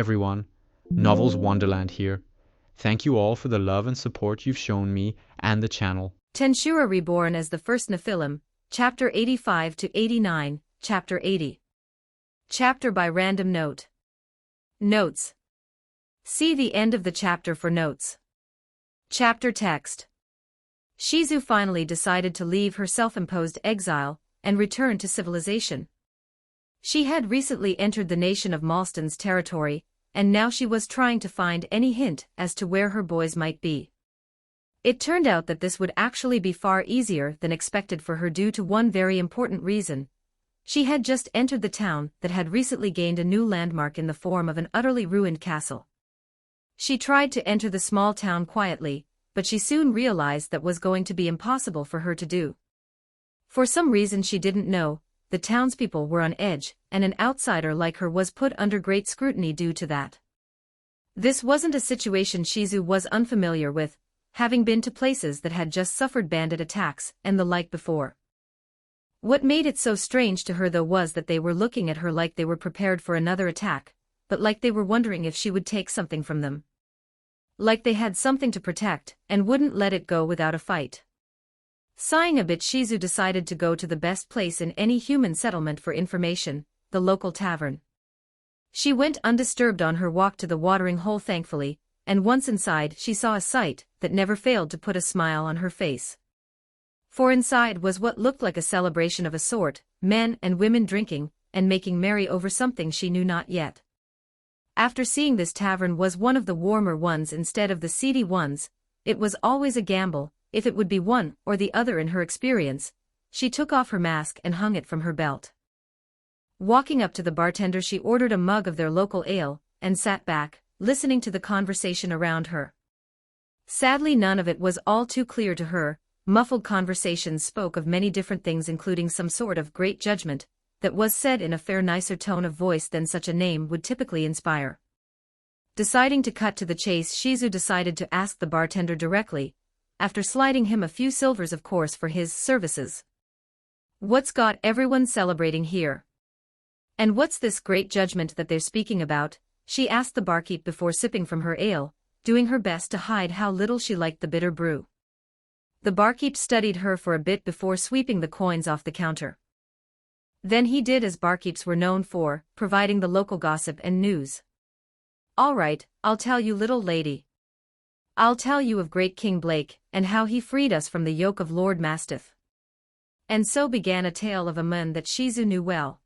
everyone, Novels Wonderland here. Thank you all for the love and support you've shown me and the channel. Tensura Reborn as the first Nephilim, Chapter 85 to 89, Chapter 80. Chapter by random note. Notes. See the end of the chapter for notes. Chapter text. Shizu finally decided to leave her self-imposed exile and return to civilization. She had recently entered the nation of Malston's territory, and now she was trying to find any hint as to where her boys might be. It turned out that this would actually be far easier than expected for her due to one very important reason. She had just entered the town that had recently gained a new landmark in the form of an utterly ruined castle. She tried to enter the small town quietly, but she soon realized that was going to be impossible for her to do. For some reason she didn't know, the townspeople were on edge, and an outsider like her was put under great scrutiny due to that. This wasn't a situation Shizu was unfamiliar with, having been to places that had just suffered bandit attacks and the like before. What made it so strange to her though was that they were looking at her like they were prepared for another attack, but like they were wondering if she would take something from them. Like they had something to protect, and wouldn't let it go without a fight. Sighing a bit, Shizu decided to go to the best place in any human settlement for information, the local tavern. She went undisturbed on her walk to the watering hole thankfully, and once inside she saw a sight that never failed to put a smile on her face. For inside was what looked like a celebration of a sort, men and women drinking, and making merry over something she knew not yet. After seeing this tavern was one of the warmer ones instead of the seedy ones, it was always a gamble, if it would be one or the other in her experience. She took off her mask and hung it from her belt. Walking up to the bartender she ordered a mug of their local ale, and sat back, listening to the conversation around her. Sadly none of it was all too clear to her. Muffled conversations spoke of many different things including some sort of great judgment, that was said in a far nicer tone of voice than such a name would typically inspire. Deciding to cut to the chase, Shizu decided to ask the bartender directly, after sliding him a few silvers of course for his services. What's got everyone celebrating here? And what's this great judgment that they're speaking about? She asked the barkeep before sipping from her ale, doing her best to hide how little she liked the bitter brew. The barkeep studied her for a bit before sweeping the coins off the counter. Then he did as barkeeps were known for, providing the local gossip and news. All right, I'll tell you, little lady. I'll tell you of great King Blake, and how he freed us from the yoke of Lord Mastiff. And so began a tale of a man that Shizu knew well.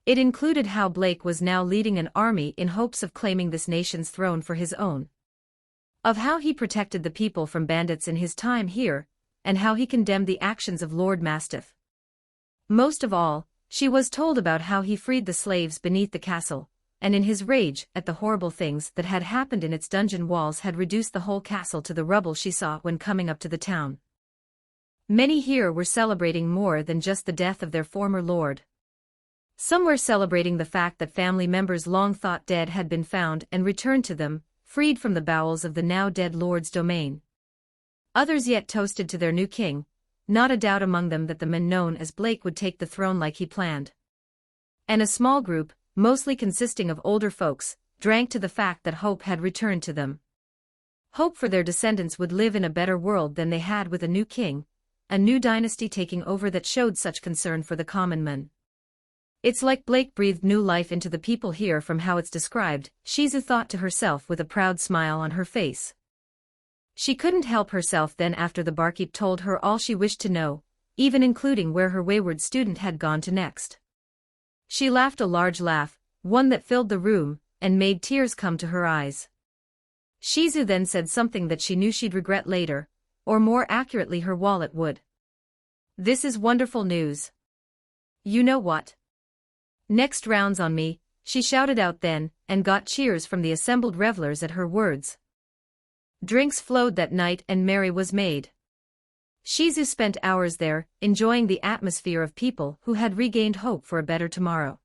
It included how Blake was now leading an army in hopes of claiming this nation's throne for his own. Of how he protected the people from bandits in his time here, and how he condemned the actions of Lord Mastiff. Most of all, she was told about how he freed the slaves beneath the castle, and in his rage at the horrible things that had happened in its dungeon walls had reduced the whole castle to the rubble she saw when coming up to the town. Many here were celebrating more than just the death of their former lord. Some were celebrating the fact that family members long thought dead had been found and returned to them, freed from the bowels of the now dead lord's domain. Others yet toasted to their new king, not a doubt among them that the man known as Blake would take the throne like he planned. And a small group, mostly consisting of older folks, drank to the fact that hope had returned to them. Hope for their descendants would live in a better world than they had with a new king, a new dynasty taking over that showed such concern for the common man. It's like Blake breathed new life into the people here from how it's described, Shizu thought to herself with a proud smile on her face. She couldn't help herself then after the barkeep told her all she wished to know, even including where her wayward student had gone to next. She laughed a large laugh, one that filled the room, and made tears come to her eyes. Shizu then said something that she knew she'd regret later, or more accurately her wallet would. This is wonderful news. You know what? Next round's on me, she shouted out then, and got cheers from the assembled revelers at her words. Drinks flowed that night and merry was made. Shizu spent hours there, enjoying the atmosphere of people who had regained hope for a better tomorrow.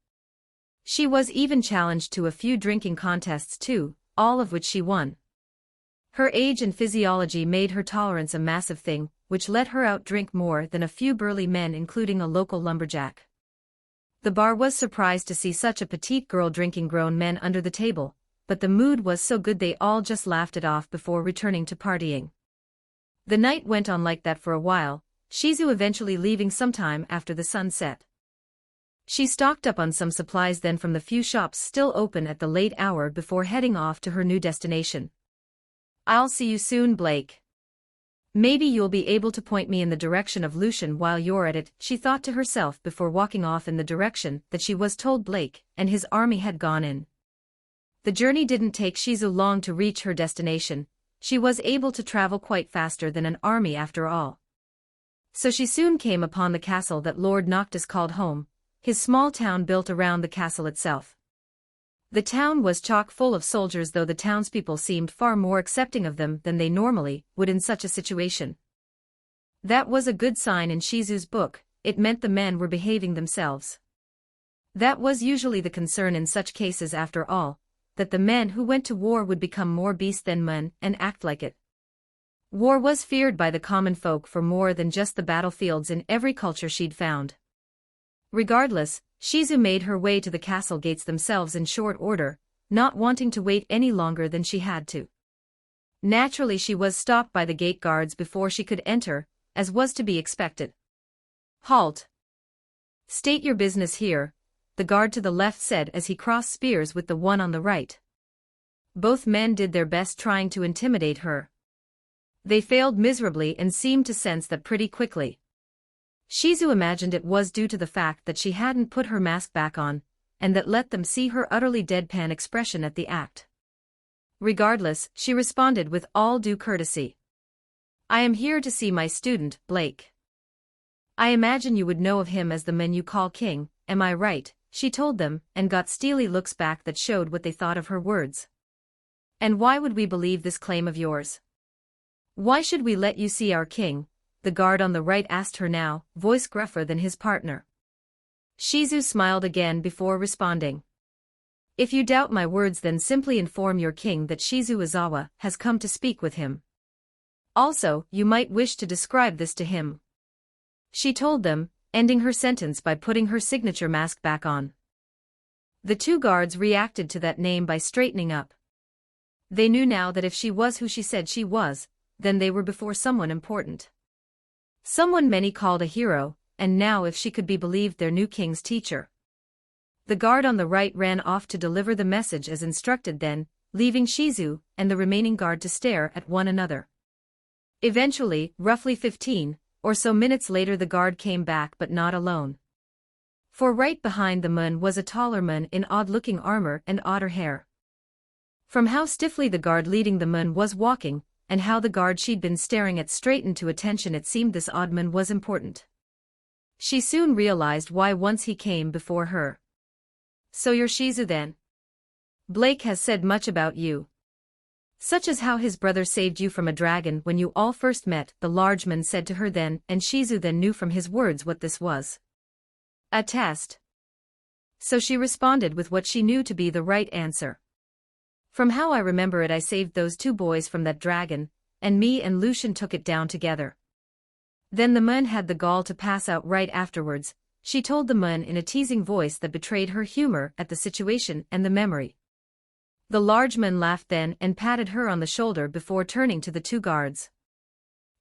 She was even challenged to a few drinking contests too, all of which she won. Her age and physiology made her tolerance a massive thing, which let her out-drink more than a few burly men including a local lumberjack. The bar was surprised to see such a petite girl drinking grown men under the table, but the mood was so good they all just laughed it off before returning to partying. The night went on like that for a while, Shizu eventually leaving sometime after the sun set. She stocked up on some supplies then from the few shops still open at the late hour before heading off to her new destination. "I'll see you soon, Blake. Maybe you'll be able to point me in the direction of Lucian while you're at it," she thought to herself before walking off in the direction that she was told Blake and his army had gone in. The journey didn't take Shizu long to reach her destination. She was able to travel quite faster than an army after all. So she soon came upon the castle that Lord Noctis called home, his small town built around the castle itself. The town was chock full of soldiers, though the townspeople seemed far more accepting of them than they normally would in such a situation. That was a good sign in Shizu's book. It meant the men were behaving themselves. That was usually the concern in such cases after all, that the men who went to war would become more beast than men and act like it. War was feared by the common folk for more than just the battlefields in every culture she'd found. Regardless, Shizu made her way to the castle gates themselves in short order, not wanting to wait any longer than she had to. Naturally, she was stopped by the gate guards before she could enter, as was to be expected. "Halt! State your business here," the guard to the left said as he crossed spears with the one on the right. Both men did their best trying to intimidate her. They failed miserably and seemed to sense that pretty quickly. Shizu imagined it was due to the fact that she hadn't put her mask back on, and that let them see her utterly deadpan expression at the act. Regardless, she responded with all due courtesy. "I am here to see my student, Blake. I imagine you would know of him as the man you call king, am I right?" she told them, and got steely looks back that showed what they thought of her words. "And why would we believe this claim of yours? Why should we let you see our king?" the guard on the right asked her now, voice gruffer than his partner. Shizu smiled again before responding. "If you doubt my words, then simply inform your king that Shizu Izawa has come to speak with him. Also, you might wish to describe this to him," she told them, ending her sentence by putting her signature mask back on. The two guards reacted to that name by straightening up. They knew now that if she was who she said she was, then they were before someone important. Someone many called a hero, and now if she could be believed their new king's teacher. The guard on the right ran off to deliver the message as instructed then, leaving Shizu and the remaining guard to stare at one another. Eventually, roughly 15 or so minutes later, the guard came back, but not alone. For right behind the man was a taller man in odd-looking armor and odder hair. From how stiffly the guard leading the man was walking, and how the guard she'd been staring at straightened to attention, it seemed this odd man was important. She soon realized why once he came before her. "So you're Shizu then? Blake has said much about you. Such as how his brother saved you from a dragon when you all first met," the large man said to her then, and Shizu then knew from his words what this was. A test. So she responded with what she knew to be the right answer. "From how I remember it, I saved those two boys from that dragon, and me and Lucian took it down together." Then the man had the gall to pass out right afterwards. She told the man in a teasing voice that betrayed her humor at the situation and the memory. The large man laughed then and patted her on the shoulder before turning to the two guards.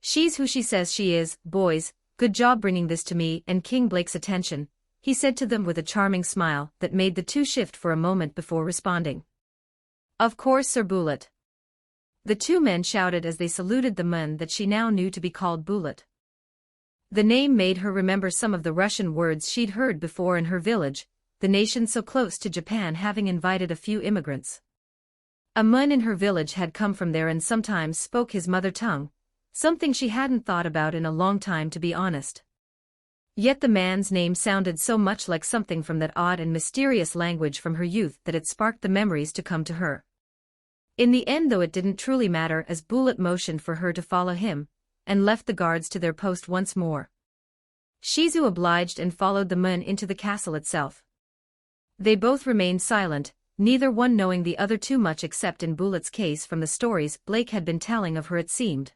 "She's who she says she is, boys. Good job bringing this to me and King Blake's attention," he said to them with a charming smile that made the two shift for a moment before responding. "Of course, Sir Bullet." The two men shouted as they saluted the man that she now knew to be called Bullet. The name made her remember some of the Russian words she'd heard before in her village, the nation so close to Japan having invited a few immigrants. A man in her village had come from there and sometimes spoke his mother tongue, something she hadn't thought about in a long time, to be honest. Yet the man's name sounded so much like something from that odd and mysterious language from her youth that it sparked the memories to come to her. In the end, though, it didn't truly matter, as Bullet motioned for her to follow him, and left the guards to their post once more. Shizu obliged and followed the man into the castle itself. They both remained silent, neither one knowing the other too much except in Bullet's case from the stories Blake had been telling of her, it seemed.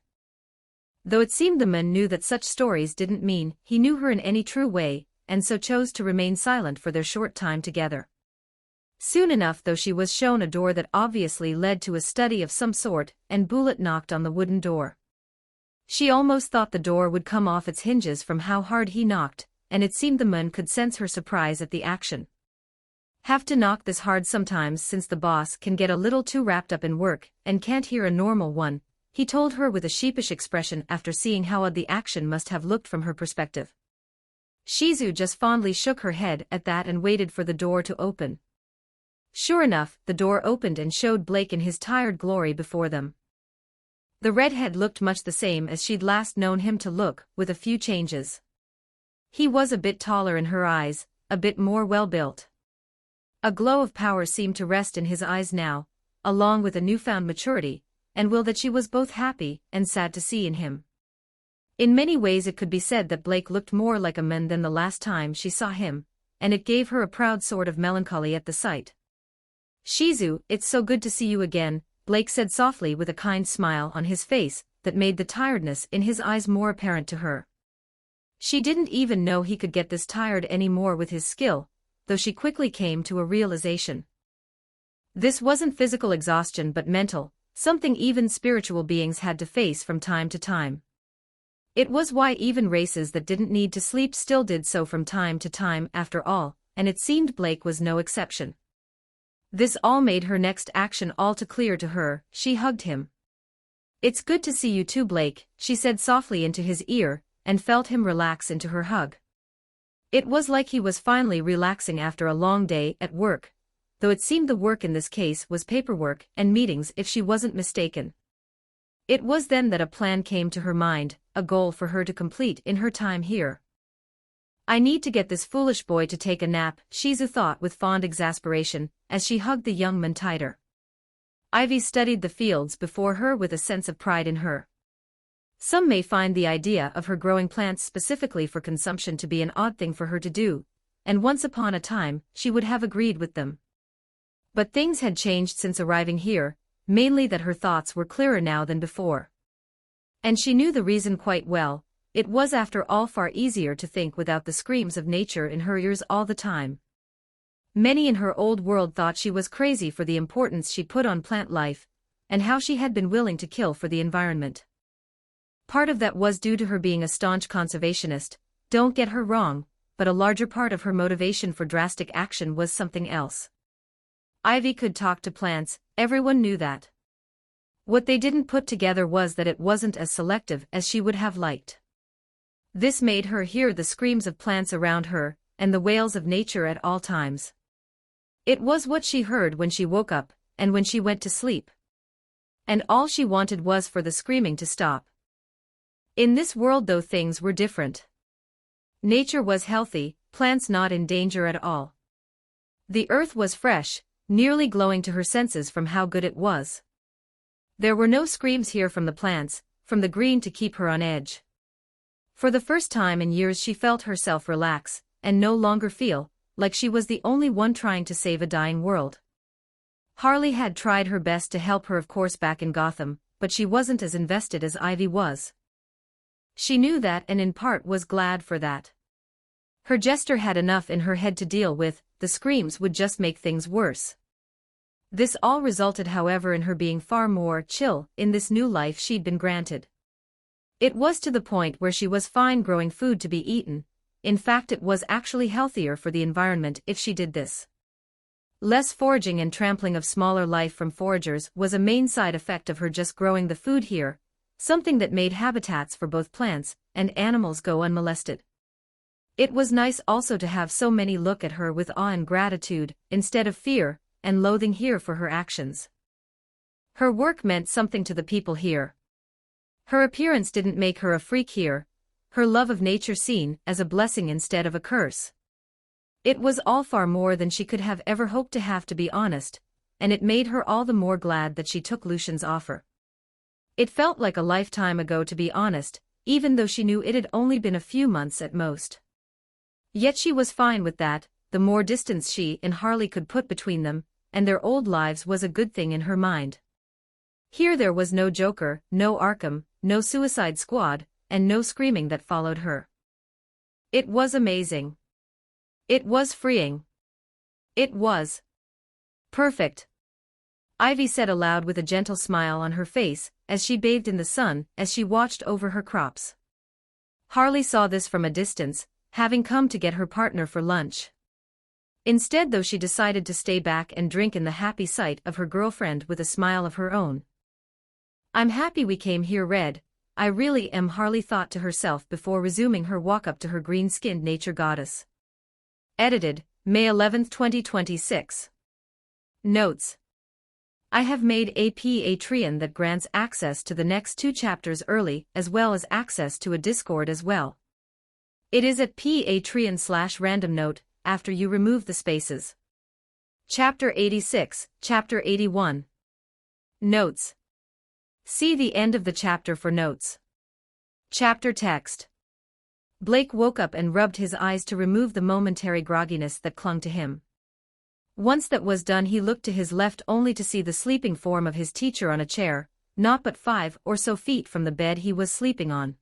Though it seemed the man knew that such stories didn't mean he knew her in any true way, and so chose to remain silent for their short time together. Soon enough though she was shown a door that obviously led to a study of some sort, and Bullet knocked on the wooden door. She almost thought the door would come off its hinges from how hard he knocked, and it seemed the man could sense her surprise at the action. Have to knock this hard sometimes since the boss can get a little too wrapped up in work and can't hear a normal one, he told her with a sheepish expression after seeing how odd the action must have looked from her perspective. Shizu just fondly shook her head at that and waited for the door to open. Sure enough, the door opened and showed Blake in his tired glory before them. The redhead looked much the same as she'd last known him to look, with a few changes. He was a bit taller in her eyes, a bit more well-built. A glow of power seemed to rest in his eyes now, along with a newfound maturity, and will that she was both happy and sad to see in him. In many ways it could be said that Blake looked more like a man than the last time she saw him, and it gave her a proud sort of melancholy at the sight. Shizu, it's so good to see you again, Blake said softly with a kind smile on his face that made the tiredness in his eyes more apparent to her. She didn't even know he could get this tired any more with his skill, though she quickly came to a realization. This wasn't physical exhaustion but mental, something even spiritual beings had to face from time to time. It was why even races that didn't need to sleep still did so from time to time after all, and it seemed Blake was no exception. This all made her next action all too clear to her. She hugged him. It's good to see you too, Blake, she said softly into his ear, and felt him relax into her hug. It was like he was finally relaxing after a long day at work, though it seemed the work in this case was paperwork and meetings if she wasn't mistaken. It was then that a plan came to her mind, a goal for her to complete in her time here. I need to get this foolish boy to take a nap, Shizu thought with fond exasperation, as she hugged the young man tighter. Ivy studied the fields before her with a sense of pride in her. Some may find the idea of her growing plants specifically for consumption to be an odd thing for her to do, and once upon a time she would have agreed with them. But things had changed since arriving here, mainly that her thoughts were clearer now than before. And she knew the reason quite well. It was after all far easier to think without the screams of nature in her ears all the time. Many in her old world thought she was crazy for the importance she put on plant life, and how she had been willing to kill for the environment. Part of that was due to her being a staunch conservationist, don't get her wrong, but a larger part of her motivation for drastic action was something else. Ivy could talk to plants, everyone knew that. What they didn't put together was that it wasn't as selective as she would have liked. This made her hear the screams of plants around her, and the wails of nature at all times. It was what she heard when she woke up, and when she went to sleep. And all she wanted was for the screaming to stop. In this world though things were different. Nature was healthy, plants not in danger at all. The earth was fresh, nearly glowing to her senses from how good it was. There were no screams here from the plants, from the green to keep her on edge. For the first time in years she felt herself relax, and no longer feel like she was the only one trying to save a dying world. Harley had tried her best to help her of course back in Gotham, but she wasn't as invested as Ivy was. She knew that and in part was glad for that. Her jester had enough in her head to deal with, the screams would just make things worse. This all resulted however in her being far more chill in this new life she'd been granted. It was to the point where she was fine growing food to be eaten. In fact it was actually healthier for the environment if she did this. Less foraging and trampling of smaller life from foragers was a main side effect of her just growing the food here, something that made habitats for both plants and animals go unmolested. It was nice also to have so many look at her with awe and gratitude, instead of fear and loathing here for her actions. Her work meant something to the people here. Her appearance didn't make her a freak here, her love of nature seen as a blessing instead of a curse. It was all far more than she could have ever hoped to have, to be honest, and it made her all the more glad that she took Lucian's offer. It felt like a lifetime ago, to be honest, even though she knew it had only been a few months at most. Yet she was fine with that. The more distance she and Harley could put between them and their old lives was a good thing in her mind. Here there was no Joker, no Arkham, no Suicide Squad, and no screaming that followed her. It was amazing. It was freeing. It was perfect, Ivy said aloud with a gentle smile on her face, as she bathed in the sun, as she watched over her crops. Harley saw this from a distance, having come to get her partner for lunch. Instead, though, she decided to stay back and drink in the happy sight of her girlfriend with a smile of her own. I'm happy we came here, Red. I really am, Harley thought to herself before resuming her walk up to her green-skinned nature goddess. Edited, May 11, 2026. Notes. I have made a Patreon that grants access to the next 2 chapters early as well as access to a Discord as well. It is at Patreon/randomnote after you remove the spaces. Chapter 86, Chapter 81. Notes. See the end of the chapter for notes. Chapter text. Blake woke up and rubbed his eyes to remove the momentary grogginess that clung to him. Once that was done, he looked to his left only to see the sleeping form of his teacher on a chair, not but 5 or so feet from the bed he was sleeping on.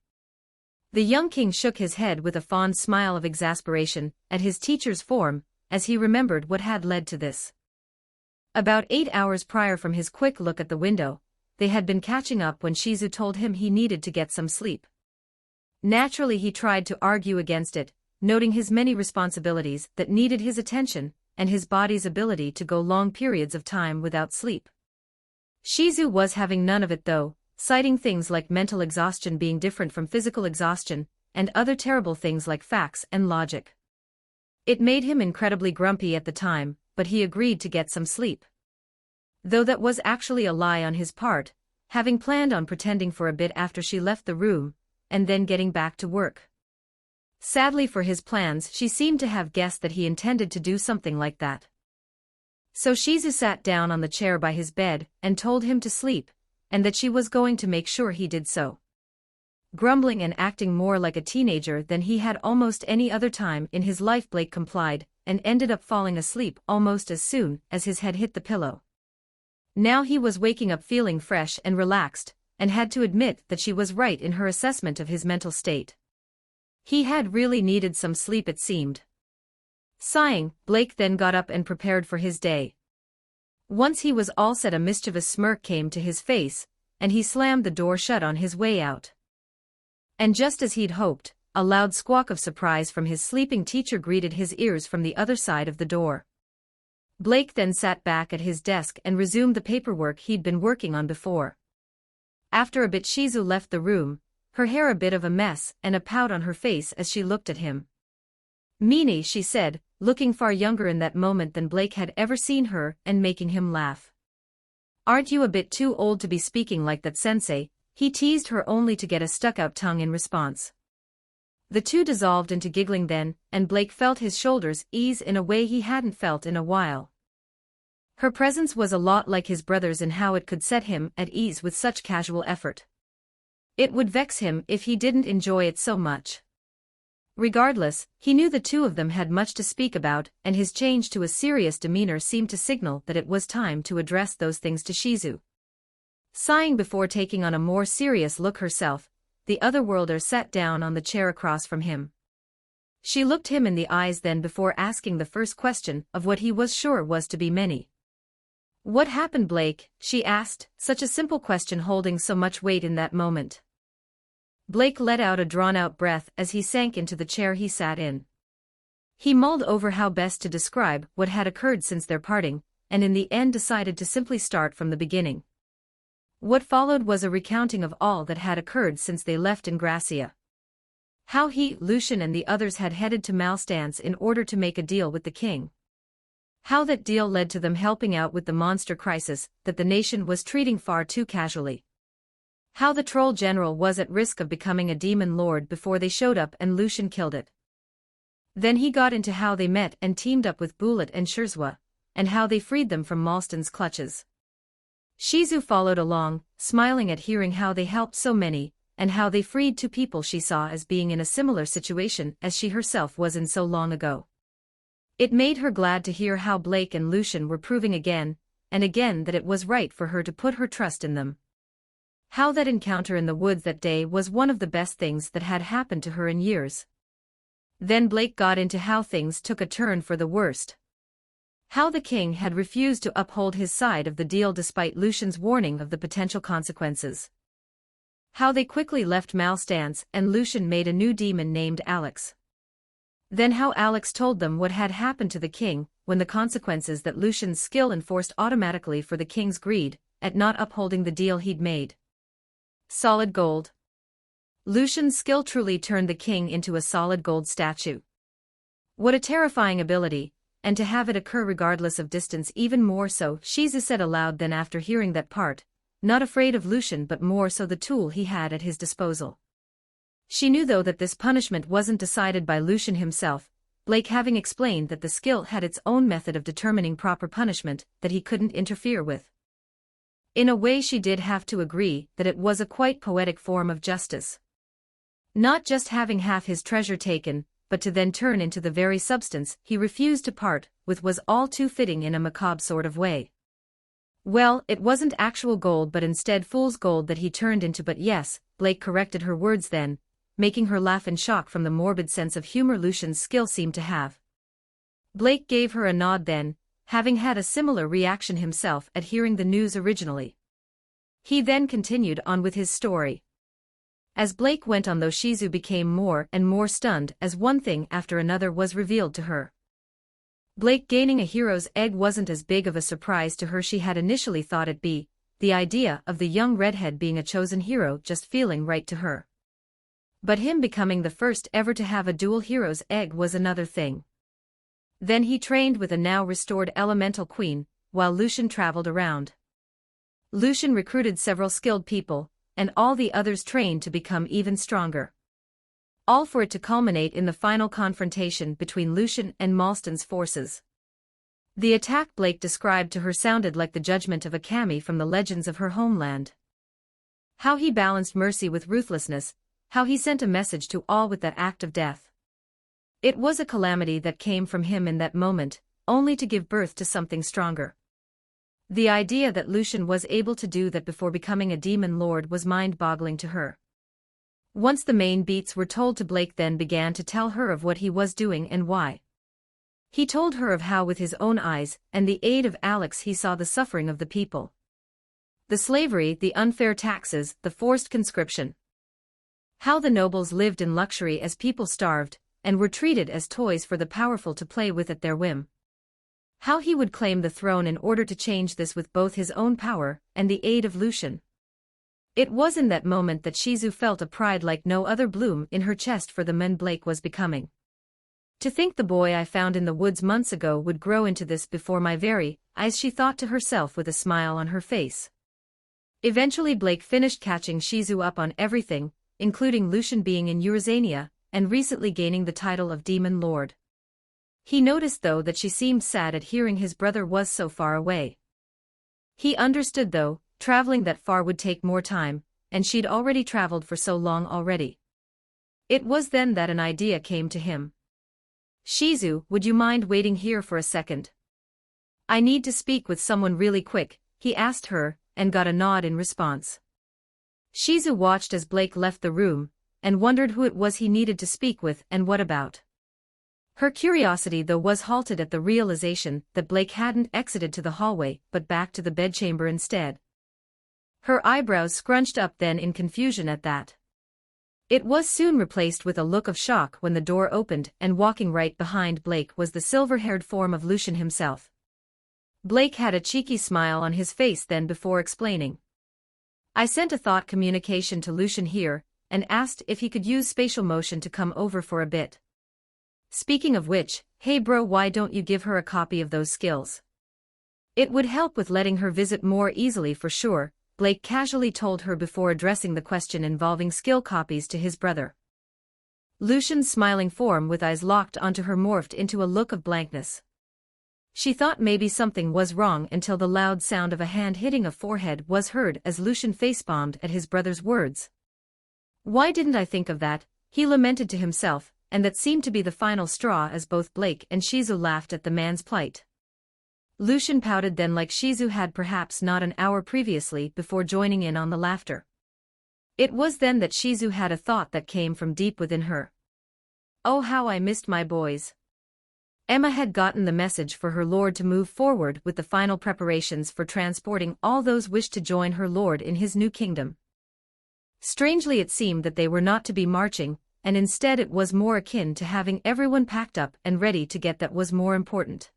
The young king shook his head with a fond smile of exasperation at his teacher's form, as he remembered what had led to this. About 8 hours prior from his quick look at the window, they had been catching up when Shizu told him he needed to get some sleep. Naturally, he tried to argue against it, noting his many responsibilities that needed his attention, and his body's ability to go long periods of time without sleep. Shizu was having none of it though, citing things like mental exhaustion being different from physical exhaustion, and other terrible things like facts and logic. It made him incredibly grumpy at the time, but he agreed to get some sleep. Though that was actually a lie on his part, having planned on pretending for a bit after she left the room, and then getting back to work. Sadly for his plans, she seemed to have guessed that he intended to do something like that. So Shizu sat down on the chair by his bed and told him to sleep, and that she was going to make sure he did so. Grumbling and acting more like a teenager than he had almost any other time in his life, Blake complied, and ended up falling asleep almost as soon as his head hit the pillow. Now he was waking up feeling fresh and relaxed, and had to admit that she was right in her assessment of his mental state. He had really needed some sleep, it seemed. Sighing, Blake then got up and prepared for his day. Once he was all set, a mischievous smirk came to his face, and he slammed the door shut on his way out. And just as he'd hoped, a loud squawk of surprise from his sleeping teacher greeted his ears from the other side of the door. Blake then sat back at his desk and resumed the paperwork he'd been working on before. After a bit, Shizu left the room, her hair a bit of a mess and a pout on her face as she looked at him. "Meanie," she said, looking far younger in that moment than Blake had ever seen her and making him laugh. "Aren't you a bit too old to be speaking like that, sensei?" he teased her, only to get a stuck-out tongue in response. The two dissolved into giggling then, and Blake felt his shoulders ease in a way he hadn't felt in a while. Her presence was a lot like his brother's in how it could set him at ease with such casual effort. It would vex him if he didn't enjoy it so much. Regardless, he knew the two of them had much to speak about, and his change to a serious demeanor seemed to signal that it was time to address those things to Shizu. Sighing before taking on a more serious look herself, the otherworlder sat down on the chair across from him. She looked him in the eyes then before asking the first question of what he was sure was to be many. "What happened, Blake?" she asked, such a simple question holding so much weight in that moment. Blake let out a drawn-out breath as he sank into the chair he sat in. He mulled over how best to describe what had occurred since their parting, and in the end decided to simply start from the beginning. What followed was a recounting of all that had occurred since they left Ingracia. How he, Lucian and the others had headed to Malstance in order to make a deal with the king. How that deal led to them helping out with the monster crisis that the nation was treating far too casually. How the troll general was at risk of becoming a demon lord before they showed up and Lucian killed it. Then he got into how they met and teamed up with Bulat and Shirzwa, and how they freed them from Malstan's clutches. Shizu followed along, smiling at hearing how they helped so many, and how they freed 2 people she saw as being in a similar situation as she herself was in so long ago. It made her glad to hear how Blake and Lucian were proving again and again that it was right for her to put her trust in them. How that encounter in the woods that day was one of the best things that had happened to her in years. Then Blake got into how things took a turn for the worst. How the king had refused to uphold his side of the deal despite Lucian's warning of the potential consequences. How they quickly left Malstance and Lucian made a new demon named Alex. Then how Alex told them what had happened to the king, when the consequences that Lucian's skill enforced automatically for the king's greed, at not upholding the deal he'd made. Solid gold. Lucian's skill truly turned the king into a solid gold statue. What a terrifying ability, and to have it occur regardless of distance even more so, Shizu said aloud then after hearing that part, not afraid of Lucian but more so the tool he had at his disposal. She knew though that this punishment wasn't decided by Lucian himself, Blake having explained that the skill had its own method of determining proper punishment that he couldn't interfere with. In a way she did have to agree that it was a quite poetic form of justice. Not just having half his treasure taken, but to then turn into the very substance he refused to part with was all too fitting in a macabre sort of way. Well, it wasn't actual gold but instead fool's gold that he turned into, but yes, Blake corrected her words then, making her laugh in shock from the morbid sense of humor Lucian's skill seemed to have. Blake gave her a nod then, having had a similar reaction himself at hearing the news originally. He then continued on with his story. As Blake went on though Shizu became more and more stunned as one thing after another was revealed to her. Blake gaining a hero's egg wasn't as big of a surprise to her she had initially thought it be, the idea of the young redhead being a chosen hero just feeling right to her. But him becoming the first ever to have a dual hero's egg was another thing. Then he trained with a now restored elemental queen, while Lucian traveled around. Lucian recruited several skilled people, and all the others trained to become even stronger. All for it to culminate in the final confrontation between Lucian and Malstan's forces. The attack Blake described to her sounded like the judgment of a kami from the legends of her homeland. How he balanced mercy with ruthlessness, how he sent a message to all with that act of death. It was a calamity that came from him in that moment, only to give birth to something stronger. The idea that Lucian was able to do that before becoming a demon lord was mind-boggling to her. Once the main beats were told to Blake then began to tell her of what he was doing and why. He told her of how with his own eyes and the aid of Alex he saw the suffering of the people. The slavery, the unfair taxes, the forced conscription. How the nobles lived in luxury as people starved, and were treated as toys for the powerful to play with at their whim. How he would claim the throne in order to change this with both his own power and the aid of Lucian. It was in that moment that Shizu felt a pride like no other bloom in her chest for the man Blake was becoming. To think the boy I found in the woods months ago would grow into this before my very eyes, she thought to herself with a smile on her face. Eventually Blake finished catching Shizu up on everything, including Lucian being in Eurasania, and recently gaining the title of Demon Lord. He noticed though that she seemed sad at hearing his brother was so far away. He understood though, traveling that far would take more time, and she'd already traveled for so long already. It was then that an idea came to him. Shizu, would you mind waiting here for a second? I need to speak with someone really quick, he asked her, and got a nod in response. Shizu watched as Blake left the room, and wondered who it was he needed to speak with and what about. Her curiosity though was halted at the realization that Blake hadn't exited to the hallway but back to the bedchamber instead. Her eyebrows scrunched up then in confusion at that. It was soon replaced with a look of shock when the door opened and walking right behind Blake was the silver-haired form of Lucian himself. Blake had a cheeky smile on his face then before explaining. I sent a thought communication to Lucian here, and asked if he could use spatial motion to come over for a bit. Speaking of which, hey bro, why don't you give her a copy of those skills? It would help with letting her visit more easily for sure, Blake casually told her before addressing the question involving skill copies to his brother. Lucian's smiling form with eyes locked onto her morphed into a look of blankness. She thought maybe something was wrong until the loud sound of a hand hitting a forehead was heard as Lucian facepalmed at his brother's words. Why didn't I think of that, he lamented to himself, and that seemed to be the final straw as both Blake and Shizu laughed at the man's plight. Lucian pouted then like Shizu had perhaps not an hour previously before joining in on the laughter. It was then that Shizu had a thought that came from deep within her. Oh, how I missed my boys. Emma had gotten the message for her lord to move forward with the final preparations for transporting all those wished to join her lord in his new kingdom. Strangely it seemed that they were not to be marching, and instead it was more akin to having everyone packed up and ready to get that was more important.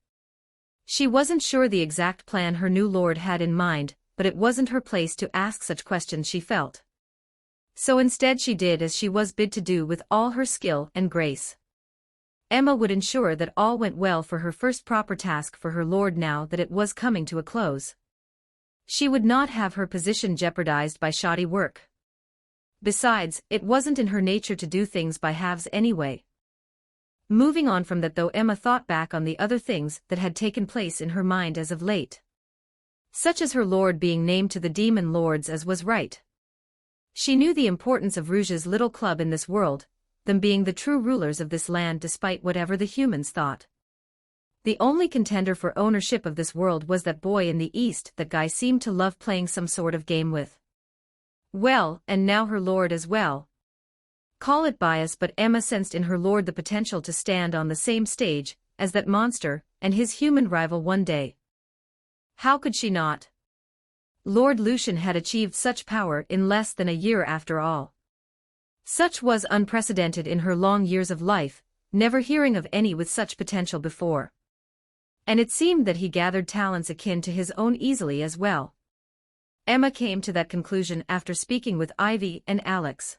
She wasn't sure the exact plan her new lord had in mind, but it wasn't her place to ask such questions, she felt. So instead she did as she was bid to do with all her skill and grace. Emma would ensure that all went well for her first proper task for her lord now that it was coming to a close. She would not have her position jeopardized by shoddy work. Besides, it wasn't in her nature to do things by halves anyway. Moving on from that though, Emma thought back on the other things that had taken place in her mind as of late. Such as her lord being named to the demon lords as was right. She knew the importance of Rouge's little club in this world, them being the true rulers of this land despite whatever the humans thought. The only contender for ownership of this world was that boy in the east that Guy seemed to love playing some sort of game with. Well, and now her lord as well. Call it bias, but Emma sensed in her lord the potential to stand on the same stage as that monster and his human rival one day. How could she not? Lord Lucian had achieved such power in less than a year after all. Such was unprecedented in her long years of life, never hearing of any with such potential before. And it seemed that he gathered talents akin to his own easily as well. Emma came to that conclusion after speaking with Ivy and Alex.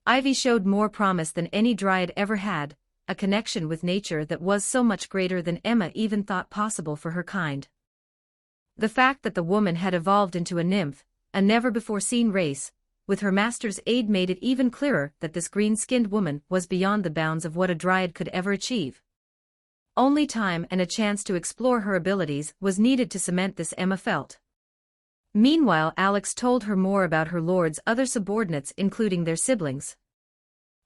Ivy showed more promise than any dryad ever had, a connection with nature that was so much greater than Emma even thought possible for her kind. The fact that the woman had evolved into a nymph, a never-before-seen race, with her master's aid made it even clearer that this green-skinned woman was beyond the bounds of what a dryad could ever achieve. Only time and a chance to explore her abilities was needed to cement this, Emma felt. Meanwhile, Alex told her more about her lord's other subordinates, including their siblings.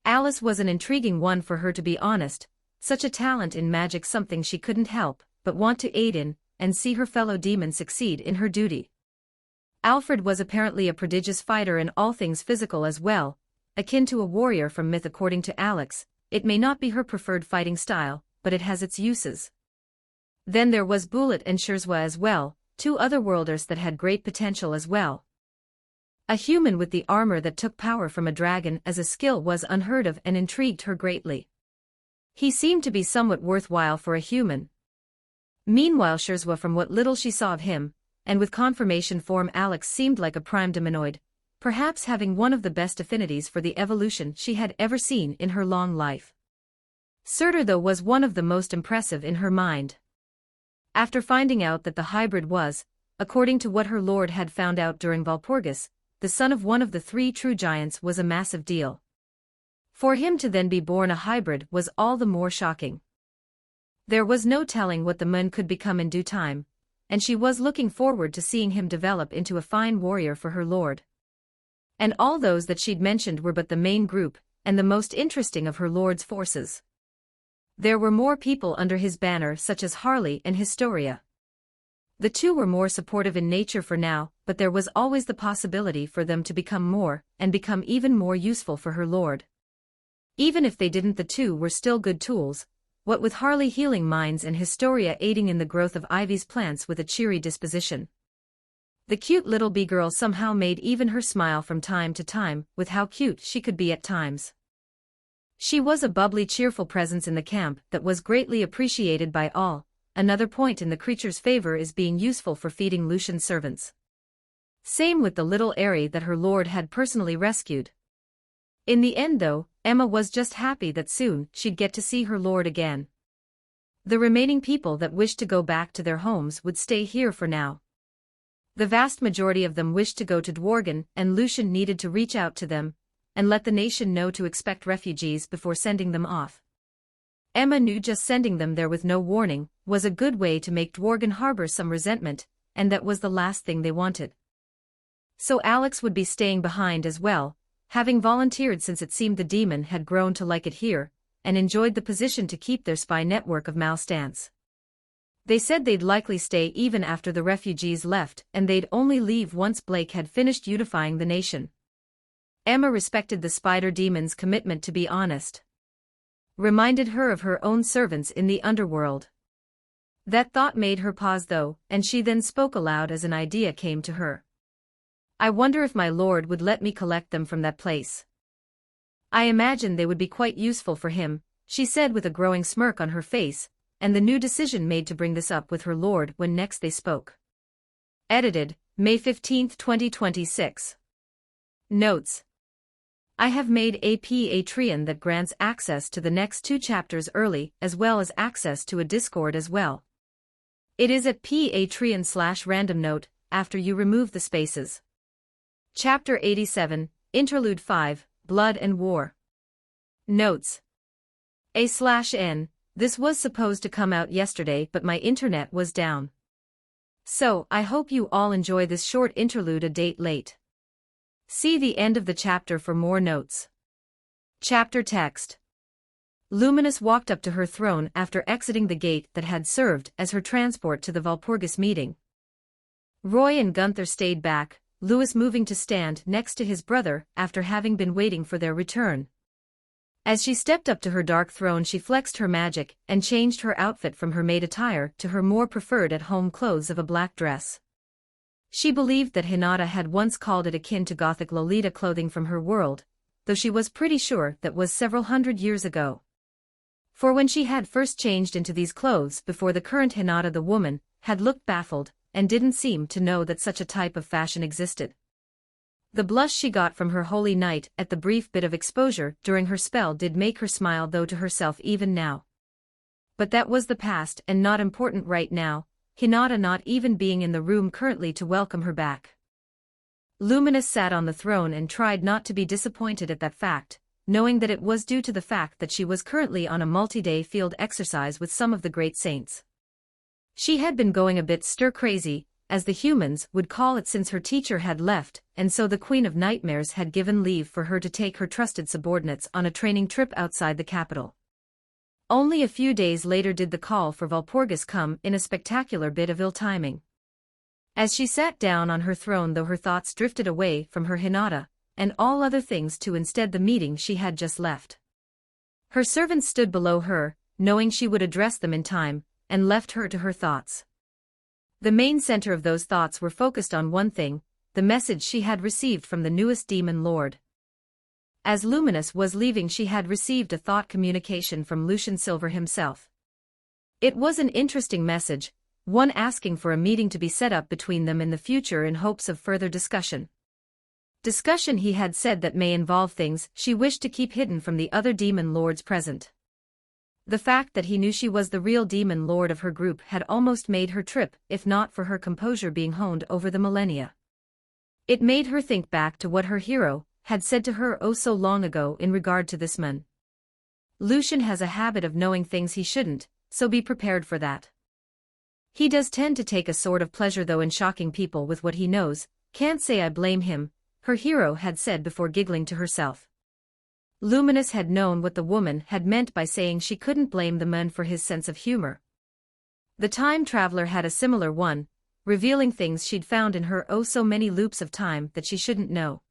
Alice was an intriguing one, for her to be honest, such a talent in magic, something she couldn't help but want to aid in, and see her fellow demon succeed in her duty. Alfred was apparently a prodigious fighter in all things physical as well, akin to a warrior from myth according to Alex. It may not be her preferred fighting style, but it has its uses. Then there was Boulet and Sherzwa as well, two otherworlders that had great potential as well. A human with the armor that took power from a dragon as a skill was unheard of and intrigued her greatly. He seemed to be somewhat worthwhile for a human. Meanwhile, Sherzwa, from what little she saw of him, and with confirmation form, Alex seemed like a prime demonoid, perhaps having one of the best affinities for the evolution she had ever seen in her long life. Surtur, though, was one of the most impressive in her mind. After finding out that the hybrid was, according to what her lord had found out during Walpurgis, the son of one of the three true giants, was a massive deal. For him to then be born a hybrid was all the more shocking. There was no telling what the man could become in due time, and she was looking forward to seeing him develop into a fine warrior for her lord. And all those that she'd mentioned were but the main group, and the most interesting of her lord's forces. There were more people under his banner, such as Harley and Historia. The two were more supportive in nature for now, but there was always the possibility for them to become more, and become even more useful for her lord. Even if they didn't, the two were still good tools, what with Harley healing minds and Historia aiding in the growth of Ivy's plants with a cheery disposition. The cute little bee girl somehow made even her smile from time to time, with how cute she could be at times. She was a bubbly, cheerful presence in the camp that was greatly appreciated by all. Another point in the creature's favor is being useful for feeding Lucian's servants. Same with the little Airy that her lord had personally rescued. In the end, though, Emma was just happy that soon she'd get to see her lord again. The remaining people that wished to go back to their homes would stay here for now. The vast majority of them wished to go to Dworgen, and Lucian needed to reach out to them and let the nation know to expect refugees before sending them off. Emma knew just sending them there with no warning was a good way to make Dworgen harbor some resentment, and that was the last thing they wanted. So Alex would be staying behind as well, having volunteered since it seemed the demon had grown to like it here, and enjoyed the position to keep their spy network of malstants. They said they'd likely stay even after the refugees left, and they'd only leave once Blake had finished unifying the nation. Emma respected the spider demon's commitment, to be honest. reminded her of her own servants in the underworld. That thought made her pause though, and she then spoke aloud as an idea came to her. I wonder if my lord would let me collect them from that place. I imagine they would be quite useful for him, she said with a growing smirk on her face, and the new decision made to bring this up with her lord when next they spoke. Edited, May 15, 2026. Notes. I have made a Patreon that grants access to the next 2 chapters early as well as access to a Discord as well. It is at Patreon/randomnote after you remove the spaces. Chapter 87, Interlude 5, Blood and War. Notes. A/N, this was supposed to come out yesterday but my internet was down. So, I hope you all enjoy this short interlude a date late. See the end of the chapter for more notes. Chapter text. Luminous walked up to her throne after exiting the gate that had served as her transport to the Walpurgis meeting. Roy and Gunther stayed back, Louis moving to stand next to his brother after having been waiting for their return. As she stepped up to her dark throne she flexed her magic and changed her outfit from her maid attire to her more preferred at-home clothes of a black dress. She believed that Hinata had once called it akin to Gothic Lolita clothing from her world, though she was pretty sure that was several hundred years ago. For when she had first changed into these clothes before the current Hinata the woman had looked baffled and didn't seem to know that such a type of fashion existed. The blush she got from her holy night at the brief bit of exposure during her spell did make her smile though to herself even now. But that was the past and not important right now, Hinata not even being in the room currently to welcome her back. Luminous sat on the throne and tried not to be disappointed at that fact, knowing that it was due to the fact that she was currently on a multi-day field exercise with some of the great saints. She had been going a bit stir-crazy, as the humans would call it since her teacher had left, and so the Queen of Nightmares had given leave for her to take her trusted subordinates on a training trip outside the capital. Only a few days later did the call for Walpurgis come in a spectacular bit of ill timing. As she sat down on her throne though her thoughts drifted away from her Hinata, and all other things to instead the meeting she had just left. Her servants stood below her, knowing she would address them in time, and left her to her thoughts. The main center of those thoughts were focused on one thing, the message she had received from the newest demon lord. As Luminous was leaving she had received a thought communication from Lucian Silver himself. It was an interesting message, one asking for a meeting to be set up between them in the future in hopes of further discussion. Discussion he had said that may involve things she wished to keep hidden from the other demon lords present. The fact that he knew she was the real demon lord of her group had almost made her trip, if not for her composure being honed over the millennia. It made her think back to what her hero had said to her oh so long ago in regard to this man. Lucian has a habit of knowing things he shouldn't, so be prepared for that. He does tend to take a sort of pleasure though in shocking people with what he knows, can't say I blame him, her hero had said before giggling to herself. Luminous had known what the woman had meant by saying she couldn't blame the man for his sense of humor. The time traveler had a similar one, revealing things she'd found in her oh so many loops of time that she shouldn't know.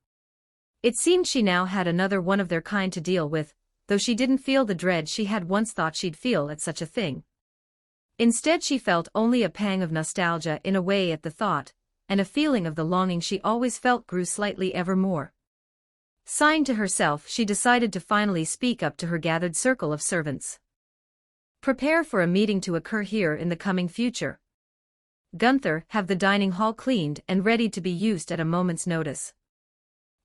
It seemed she now had another one of their kind to deal with, though she didn't feel the dread she had once thought she'd feel at such a thing. Instead she felt only a pang of nostalgia in a way at the thought, and a feeling of the longing she always felt grew slightly ever more. Sighing to herself she decided to finally speak up to her gathered circle of servants. Prepare for a meeting to occur here in the coming future. Gunther, have the dining hall cleaned and ready to be used at a moment's notice.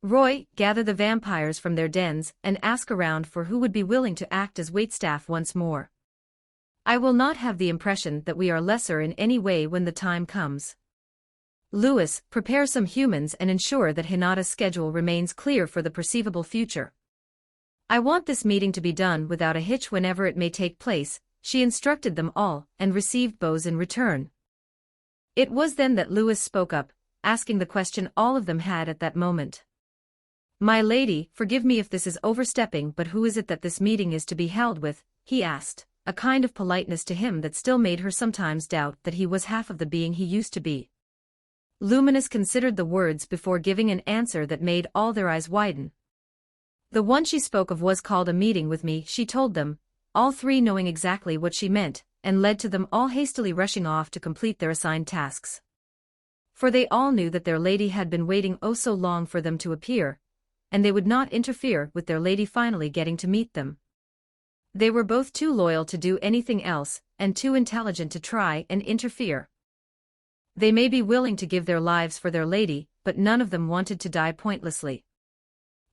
Roy, gather the vampires from their dens and ask around for who would be willing to act as waitstaff once more. I will not have the impression that we are lesser in any way when the time comes. Louis, prepare some humans and ensure that Hinata's schedule remains clear for the perceivable future. I want this meeting to be done without a hitch whenever it may take place, she instructed them all and received bows in return. It was then that Louis spoke up, asking the question all of them had at that moment. My lady, forgive me if this is overstepping, but who is it that this meeting is to be held with, he asked, a kind of politeness to him that still made her sometimes doubt that he was half of the being he used to be. Luminous considered the words before giving an answer that made all their eyes widen. The one she spoke of was called a meeting with me, she told them, all three knowing exactly what she meant, and led to them all hastily rushing off to complete their assigned tasks. For they all knew that their lady had been waiting oh so long for them to appear, and they would not interfere with their lady finally getting to meet them. They were both too loyal to do anything else, and too intelligent to try and interfere. They may be willing to give their lives for their lady, but none of them wanted to die pointlessly.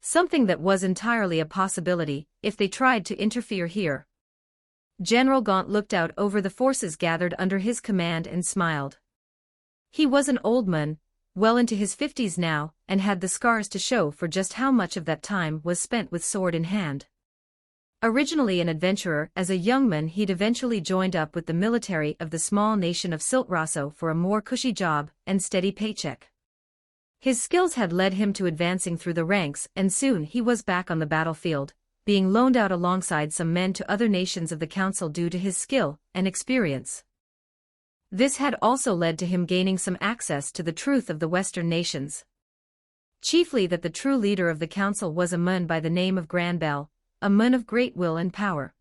Something that was entirely a possibility, if they tried to interfere here. General Gaunt looked out over the forces gathered under his command and smiled. He was an old man, well into his 50s now, and had the scars to show for just how much of that time was spent with sword in hand. Originally an adventurer, as a young man he'd eventually joined up with the military of the small nation of Siltrasso for a more cushy job and steady paycheck. His skills had led him to advancing through the ranks, and soon he was back on the battlefield, being loaned out alongside some men to other nations of the council due to his skill and experience. This had also led to him gaining some access to the truth of the Western nations. Chiefly that the true leader of the council was a man by the name of Granbell, a man of great will and power.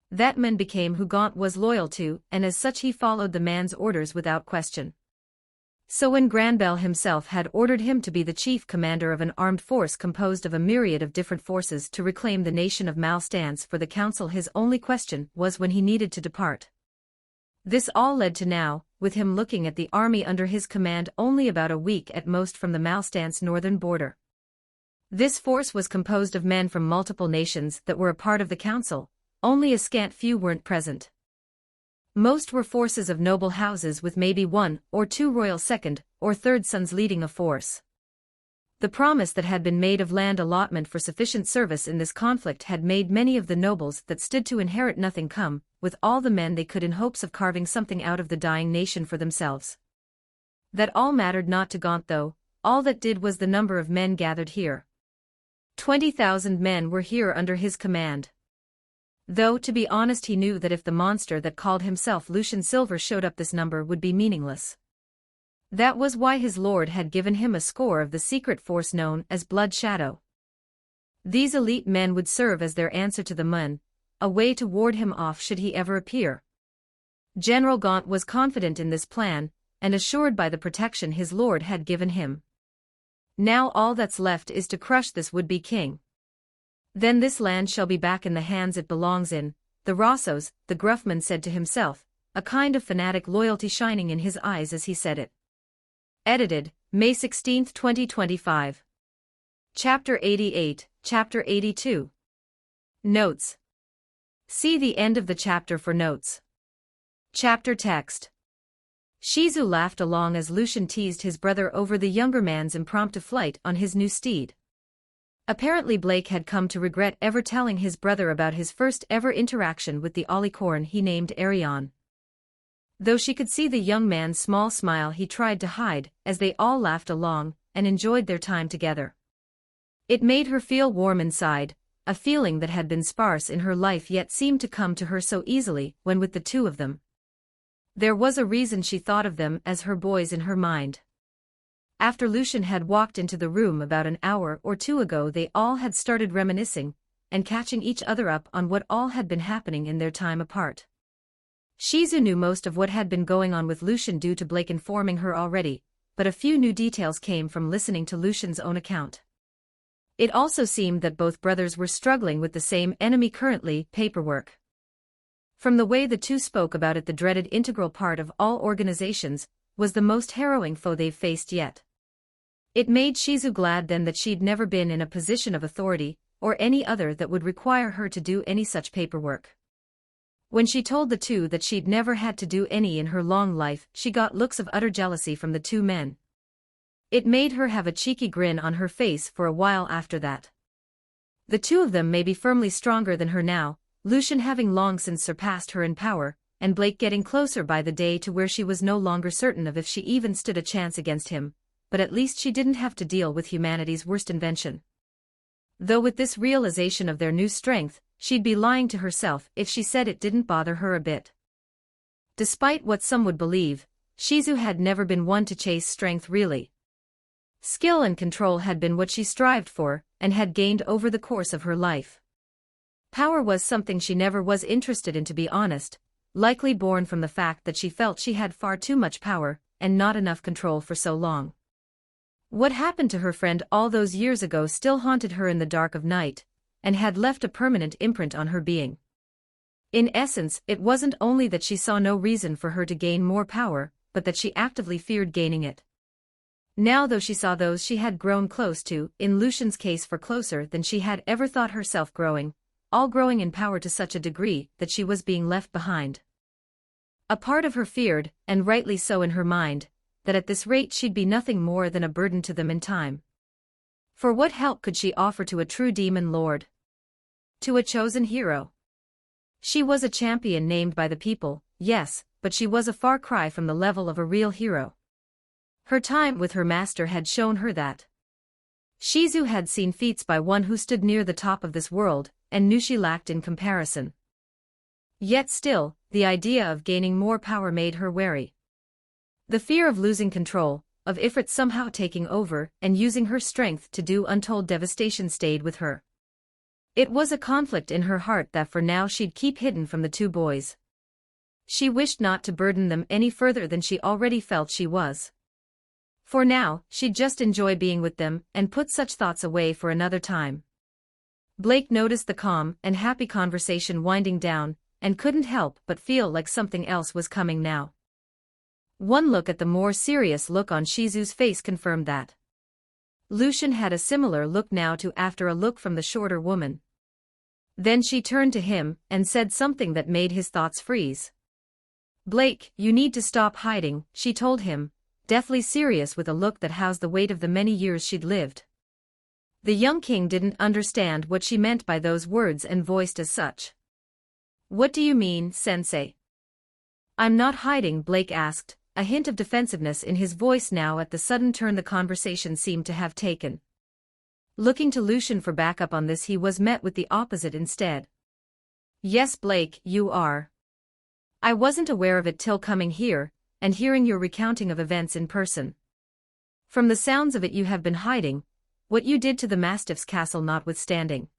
That man became who Gaunt was loyal to, and as such he followed the man's orders without question. So when Granbell himself had ordered him to be the chief commander of an armed force composed of a myriad of different forces to reclaim the nation of Malstance for the council, his only question was when he needed to depart. This all led to now, with him looking at the army under his command only about a week at most from the Malstance northern border. This force was composed of men from multiple nations that were a part of the council, only a scant few weren't present. Most were forces of noble houses with maybe one or two royal second or third sons leading a force. The promise that had been made of land allotment for sufficient service in this conflict had made many of the nobles that stood to inherit nothing come, with all the men they could in hopes of carving something out of the dying nation for themselves. That all mattered not to Gaunt though, all that did was the number of men gathered here. 20,000 men were here under his command. Though to be honest he knew that if the monster that called himself Lucian Silver showed up this number would be meaningless. That was why his lord had given him a score of the secret force known as Blood Shadow. These elite men would serve as their answer to the Mun, a way to ward him off should he ever appear. General Gaunt was confident in this plan, and assured by the protection his lord had given him. Now all that's left is to crush this would-be king. Then this land shall be back in the hands it belongs in, the Rossos, the Gruffman said to himself, a kind of fanatic loyalty shining in his eyes as he said it. Edited, May 16, 2025. Chapter 88, Chapter 82. Notes. See the end of the chapter for notes. Chapter text. Shizu laughed along as Lucian teased his brother over the younger man's impromptu flight on his new steed. Apparently Blake had come to regret ever telling his brother about his first ever interaction with the Olicorn he named Arion. Though she could see the young man's small smile he tried to hide, as they all laughed along, and enjoyed their time together. It made her feel warm inside, a feeling that had been sparse in her life yet seemed to come to her so easily when with the two of them. There was a reason she thought of them as her boys in her mind. After Lucian had walked into the room about an hour or two ago they all had started reminiscing, and catching each other up on what all had been happening in their time apart. Shizu knew most of what had been going on with Lucian due to Blake informing her already, but a few new details came from listening to Lucian's own account. It also seemed that both brothers were struggling with the same enemy currently, paperwork. From the way the two spoke about it, the dreaded integral part of all organizations was the most harrowing foe they've faced yet. It made Shizu glad then that she'd never been in a position of authority, or any other that would require her to do any such paperwork. When she told the two that she'd never had to do any in her long life, she got looks of utter jealousy from the two men. It made her have a cheeky grin on her face for a while after that. The two of them may be firmly stronger than her now, Lucian having long since surpassed her in power, and Blake getting closer by the day to where she was no longer certain of if she even stood a chance against him, but at least she didn't have to deal with humanity's worst invention. Though with this realization of their new strength, she'd be lying to herself if she said it didn't bother her a bit. Despite what some would believe, Shizu had never been one to chase strength really. Skill and control had been what she strived for, and had gained over the course of her life. Power was something she never was interested in, to be honest, likely born from the fact that she felt she had far too much power and not enough control for so long. What happened to her friend all those years ago still haunted her in the dark of night, and had left a permanent imprint on her being. In essence, it wasn't only that she saw no reason for her to gain more power, but that she actively feared gaining it. Now, though she saw those she had grown close to, in Lucian's case for closer than she had ever thought herself growing, all growing in power to such a degree that she was being left behind. A part of her feared, and rightly so in her mind, that at this rate she'd be nothing more than a burden to them in time. For what help could she offer to a true demon lord? To a chosen hero? She was a champion named by the people, yes, but she was a far cry from the level of a real hero. Her time with her master had shown her that. Shizu had seen feats by one who stood near the top of this world, and knew she lacked in comparison. Yet still, the idea of gaining more power made her wary. The fear of losing control, of Ifrit somehow taking over and using her strength to do untold devastation stayed with her. It was a conflict in her heart that for now she'd keep hidden from the two boys. She wished not to burden them any further than she already felt she was. For now, she'd just enjoy being with them and put such thoughts away for another time. Blake noticed the calm and happy conversation winding down, and couldn't help but feel like something else was coming now. One look at the more serious look on Shizu's face confirmed that. Lucian had a similar look now too after a look from the shorter woman. Then she turned to him and said something that made his thoughts freeze. "Blake, you need to stop hiding," she told him, deathly serious with a look that housed the weight of the many years she'd lived. The young king didn't understand what she meant by those words and voiced as such. "What do you mean, sensei?" "I'm not hiding," Blake asked, a hint of defensiveness in his voice now at the sudden turn the conversation seemed to have taken. Looking to Lucian for backup on this, he was met with the opposite instead. "Yes, Blake, you are. I wasn't aware of it till coming here, and hearing your recounting of events in person. From the sounds of it you have been hiding, what you did to the Mastiff's castle notwithstanding.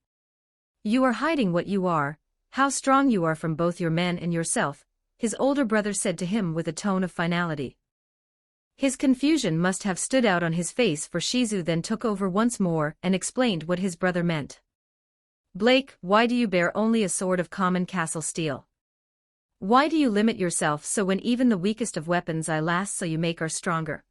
You are hiding what you are, how strong you are from both your men and yourself," his older brother said to him with a tone of finality. His confusion must have stood out on his face, for Shizu then took over once more and explained what his brother meant. "Blake, why do you bear only a sword of common castle steel? Why do you limit yourself so when even the weakest of weapons I last so you make are stronger?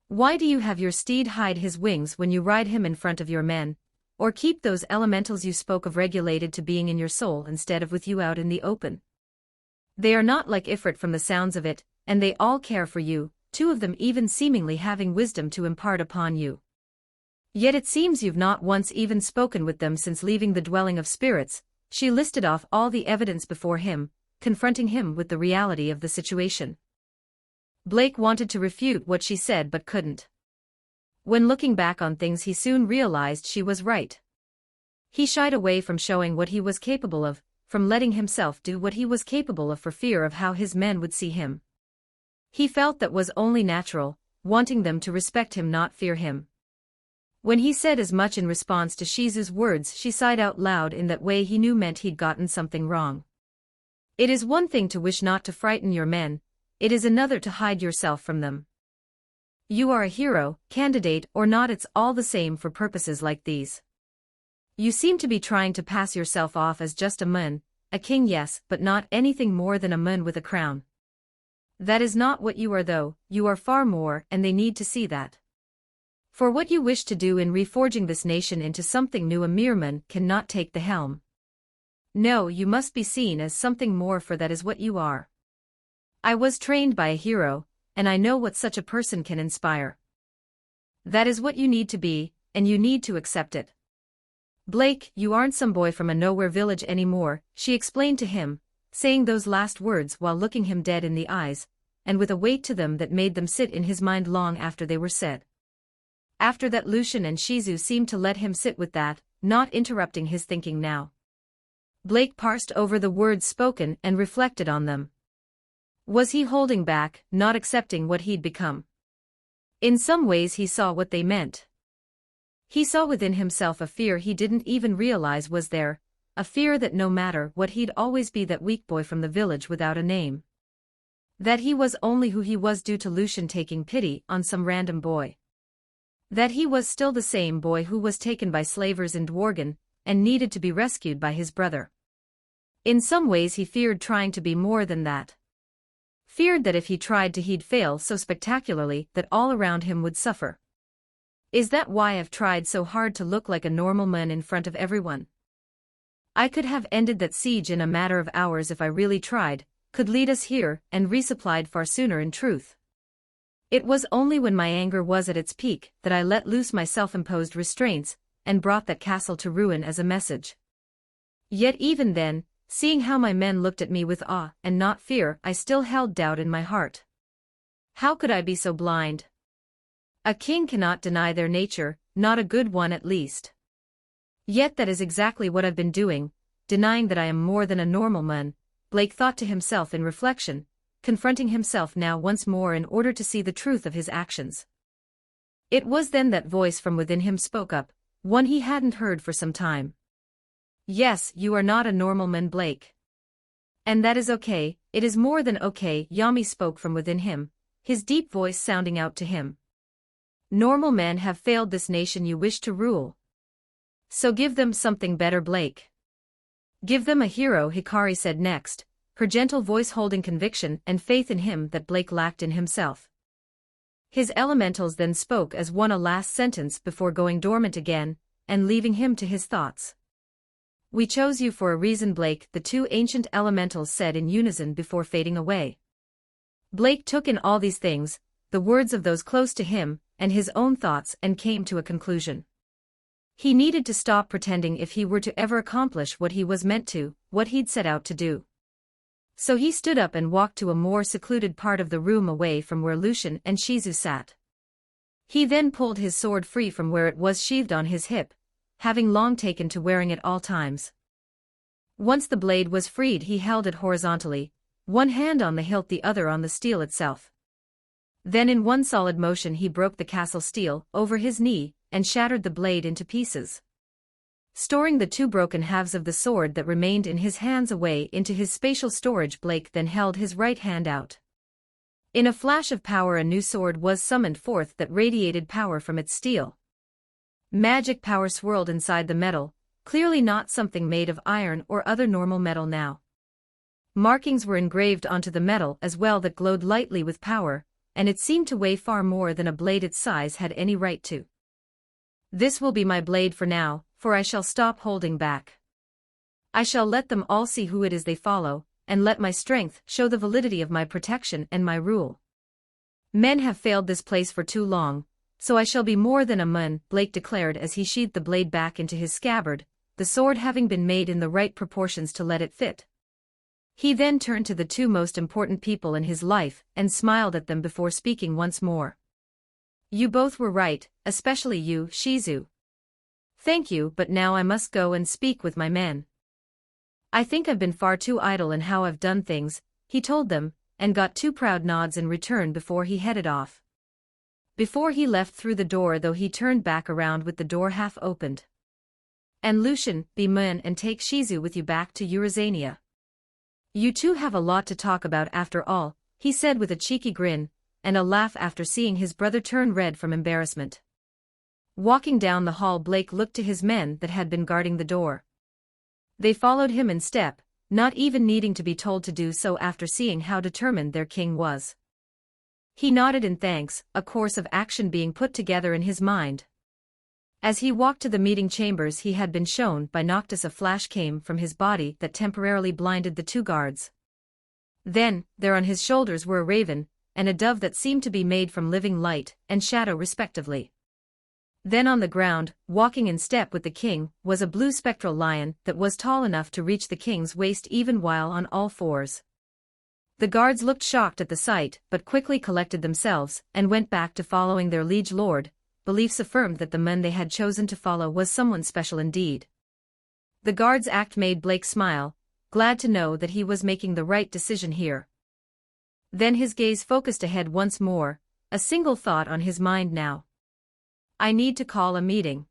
Why do you have your steed hide his wings when you ride him in front of your men, or keep those elementals you spoke of regulated to being in your soul instead of with you out in the open? They are not like Ifrit from the sounds of it, and they all care for you, two of them even seemingly having wisdom to impart upon you. Yet it seems you've not once even spoken with them since leaving the dwelling of spirits." She listed off all the evidence before him, confronting him with the reality of the situation. Blake wanted to refute what she said but couldn't. When looking back on things, he soon realized she was right. He shied away from showing what he was capable of, from letting himself do what he was capable of for fear of how his men would see him. He felt that was only natural, wanting them to respect him, not fear him. When he said as much in response to Shizu's words, she sighed out loud in that way he knew meant he'd gotten something wrong. "It is one thing to wish not to frighten your men, it is another to hide yourself from them. You are a hero, candidate or not, it's all the same for purposes like these. You seem to be trying to pass yourself off as just a man, a king, yes, but not anything more than a man with a crown. That is not what you are, though, you are far more, and they need to see that. For what you wish to do in reforging this nation into something new, a mere man cannot take the helm. No, you must be seen as something more, for that is what you are. I was trained by a hero, and I know what such a person can inspire. That is what you need to be, and you need to accept it. Blake, you aren't some boy from a nowhere village anymore," she explained to him, saying those last words while looking him dead in the eyes, and with a weight to them that made them sit in his mind long after they were said. After that, Lucian and Shizu seemed to let him sit with that, not interrupting his thinking now. Blake parsed over the words spoken and reflected on them. Was he holding back, not accepting what he'd become? In some ways he saw what they meant. He saw within himself a fear he didn't even realize was there, a fear that no matter what he'd always be that weak boy from the village without a name. That he was only who he was due to Lucian taking pity on some random boy. That he was still the same boy who was taken by slavers in Dworgen, and needed to be rescued by his brother. In some ways he feared trying to be more than that. Feared that if he tried to he'd fail so spectacularly that all around him would suffer. Is that why I've tried so hard to look like a normal man in front of everyone? I could have ended that siege in a matter of hours if I really tried, could lead us here and resupplied far sooner in truth. It was only when my anger was at its peak that I let loose my self-imposed restraints and brought that castle to ruin as a message. Yet even then, seeing how my men looked at me with awe and not fear, I still held doubt in my heart. How could I be so blind? A king cannot deny their nature, not a good one at least. Yet that is exactly what I've been doing, denying that I am more than a normal man, Blake thought to himself in reflection, confronting himself now once more in order to see the truth of his actions. It was then that voice from within him spoke up, one he hadn't heard for some time. Yes, you are not a normal man, Blake. And that is okay, it is more than okay, Yami spoke from within him, his deep voice sounding out to him. Normal men have failed this nation you wish to rule. So give them something better, Blake. Give them a hero, Hikari said next, her gentle voice holding conviction and faith in him that Blake lacked in himself. His elementals then spoke as one a last sentence before going dormant again, and leaving him to his thoughts. We chose you for a reason, Blake, the two ancient elementals said in unison before fading away. Blake took in all these things, the words of those close to him, and his own thoughts, and came to a conclusion. He needed to stop pretending if he were to ever accomplish what he was meant to, what he'd set out to do. So he stood up and walked to a more secluded part of the room away from where Lucian and Shizu sat. He then pulled his sword free from where it was sheathed on his hip, having long taken to wearing it all times. Once the blade was freed, he held it horizontally, one hand on the hilt, the other on the steel itself. Then in one solid motion he broke the castle steel over his knee and shattered the blade into pieces. Storing the two broken halves of the sword that remained in his hands away into his spatial storage, Blake then held his right hand out. In a flash of power a new sword was summoned forth that radiated power from its steel. Magic power swirled inside the metal, clearly not something made of iron or other normal metal now. Markings were engraved onto the metal as well that glowed lightly with power, and it seemed to weigh far more than a blade its size had any right to. This will be my blade for now, for I shall stop holding back. I shall let them all see who it is they follow, and let my strength show the validity of my protection and my rule. Men have failed this place for too long, so I shall be more than a man, Blake declared as he sheathed the blade back into his scabbard, the sword having been made in the right proportions to let it fit. He then turned to the two most important people in his life and smiled at them before speaking once more. You both were right, especially you, Shizu. Thank you, but now I must go and speak with my men. I think I've been far too idle in how I've done things, he told them, and got two proud nods in return before he headed off. Before he left through the door though, he turned back around with the door half opened. And Lucian, be man and take Shizu with you back to Eurasania. You two have a lot to talk about after all, he said with a cheeky grin, and a laugh after seeing his brother turn red from embarrassment. Walking down the hall, Blake looked to his men that had been guarding the door. They followed him in step, not even needing to be told to do so after seeing how determined their king was. He nodded in thanks, a course of action being put together in his mind. As he walked to the meeting chambers he had been shown by Noctis, a flash came from his body that temporarily blinded the two guards. Then, there on his shoulders were a raven, and a dove that seemed to be made from living light and shadow respectively. Then on the ground, walking in step with the king, was a blue spectral lion that was tall enough to reach the king's waist even while on all fours. The guards looked shocked at the sight but quickly collected themselves and went back to following their liege lord. Beliefs affirmed that the man they had chosen to follow was someone special indeed. The guard's act made Blake smile, glad to know that he was making the right decision here. Then his gaze focused ahead once more, a single thought on his mind now. I need to call a meeting.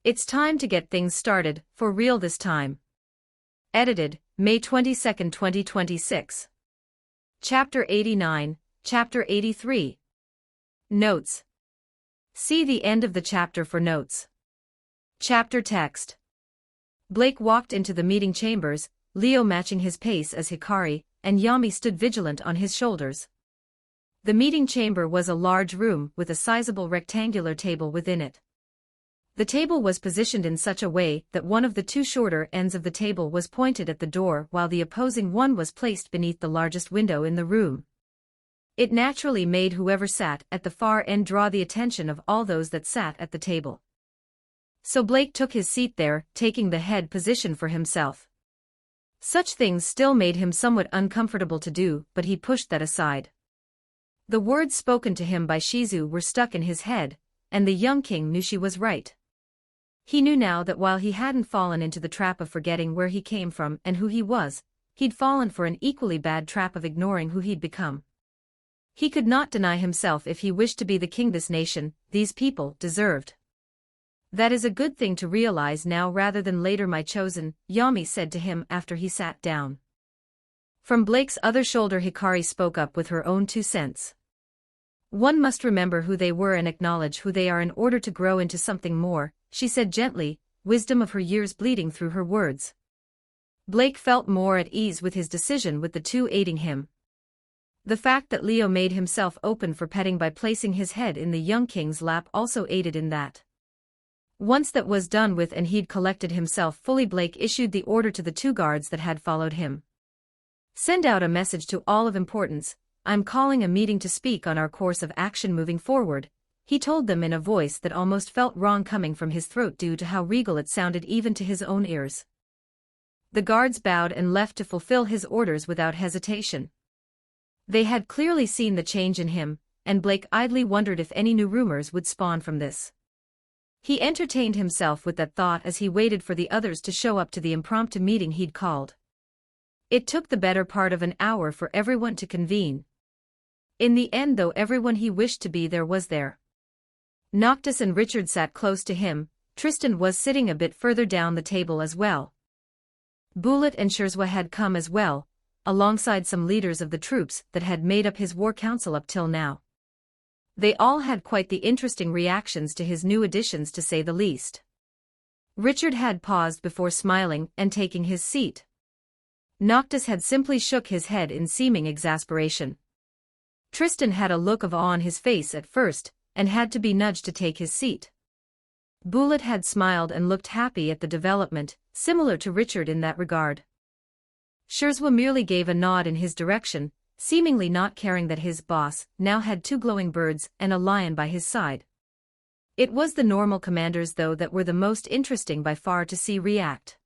It's time to get things started, for real this time. Edited, May 22, 2026. Chapter 89, Chapter 83. Notes. See the end of the chapter for notes. Chapter text. Blake walked into the meeting chambers, Leo matching his pace as Hikari, and Yami stood vigilant on his shoulders. The meeting chamber was a large room with a sizable rectangular table within it. The table was positioned in such a way that one of the two shorter ends of the table was pointed at the door while the opposing one was placed beneath the largest window in the room. It naturally made whoever sat at the far end draw the attention of all those that sat at the table. So Blake took his seat there, taking the head position for himself. Such things still made him somewhat uncomfortable to do, but he pushed that aside. The words spoken to him by Shizu were stuck in his head, and the young king knew she was right. He knew now that while he hadn't fallen into the trap of forgetting where he came from and who he was, he'd fallen for an equally bad trap of ignoring who he'd become. He could not deny himself if he wished to be the king this nation, these people, deserved. That is a good thing to realize now rather than later, my chosen, Yami said to him after he sat down. From Blake's other shoulder Hikari spoke up with her own 2 cents. One must remember who they were and acknowledge who they are in order to grow into something more, she said gently, wisdom of her years bleeding through her words. Blake felt more at ease with his decision with the two aiding him. The fact that Leo made himself open for petting by placing his head in the young king's lap also aided in that. Once that was done with and he'd collected himself fully, Blake issued the order to the 2 guards that had followed him. Send out a message to all of importance. I'm calling a meeting to speak on our course of action moving forward, he told them in a voice that almost felt wrong coming from his throat due to how regal it sounded even to his own ears. The guards bowed and left to fulfill his orders without hesitation. They had clearly seen the change in him, and Blake idly wondered if any new rumors would spawn from this. He entertained himself with that thought as he waited for the others to show up to the impromptu meeting he'd called. It took the better part of an hour for everyone to convene. In the end, though, everyone he wished to be there was there. Noctis and Richard sat close to him, Tristan was sitting a bit further down the table as well. Bulat and Sherzwa had come as well, alongside some leaders of the troops that had made up his war council up till now. They all had quite the interesting reactions to his new additions, to say the least. Richard had paused before smiling and taking his seat. Noctis had simply shook his head in seeming exasperation. Tristan had a look of awe on his face at first, and had to be nudged to take his seat. Bulat had smiled and looked happy at the development, similar to Richard in that regard. Sherzwa merely gave a nod in his direction, seemingly not caring that his boss now had 2 glowing birds and a lion by his side. It was the normal commanders, though, that were the most interesting by far to see react.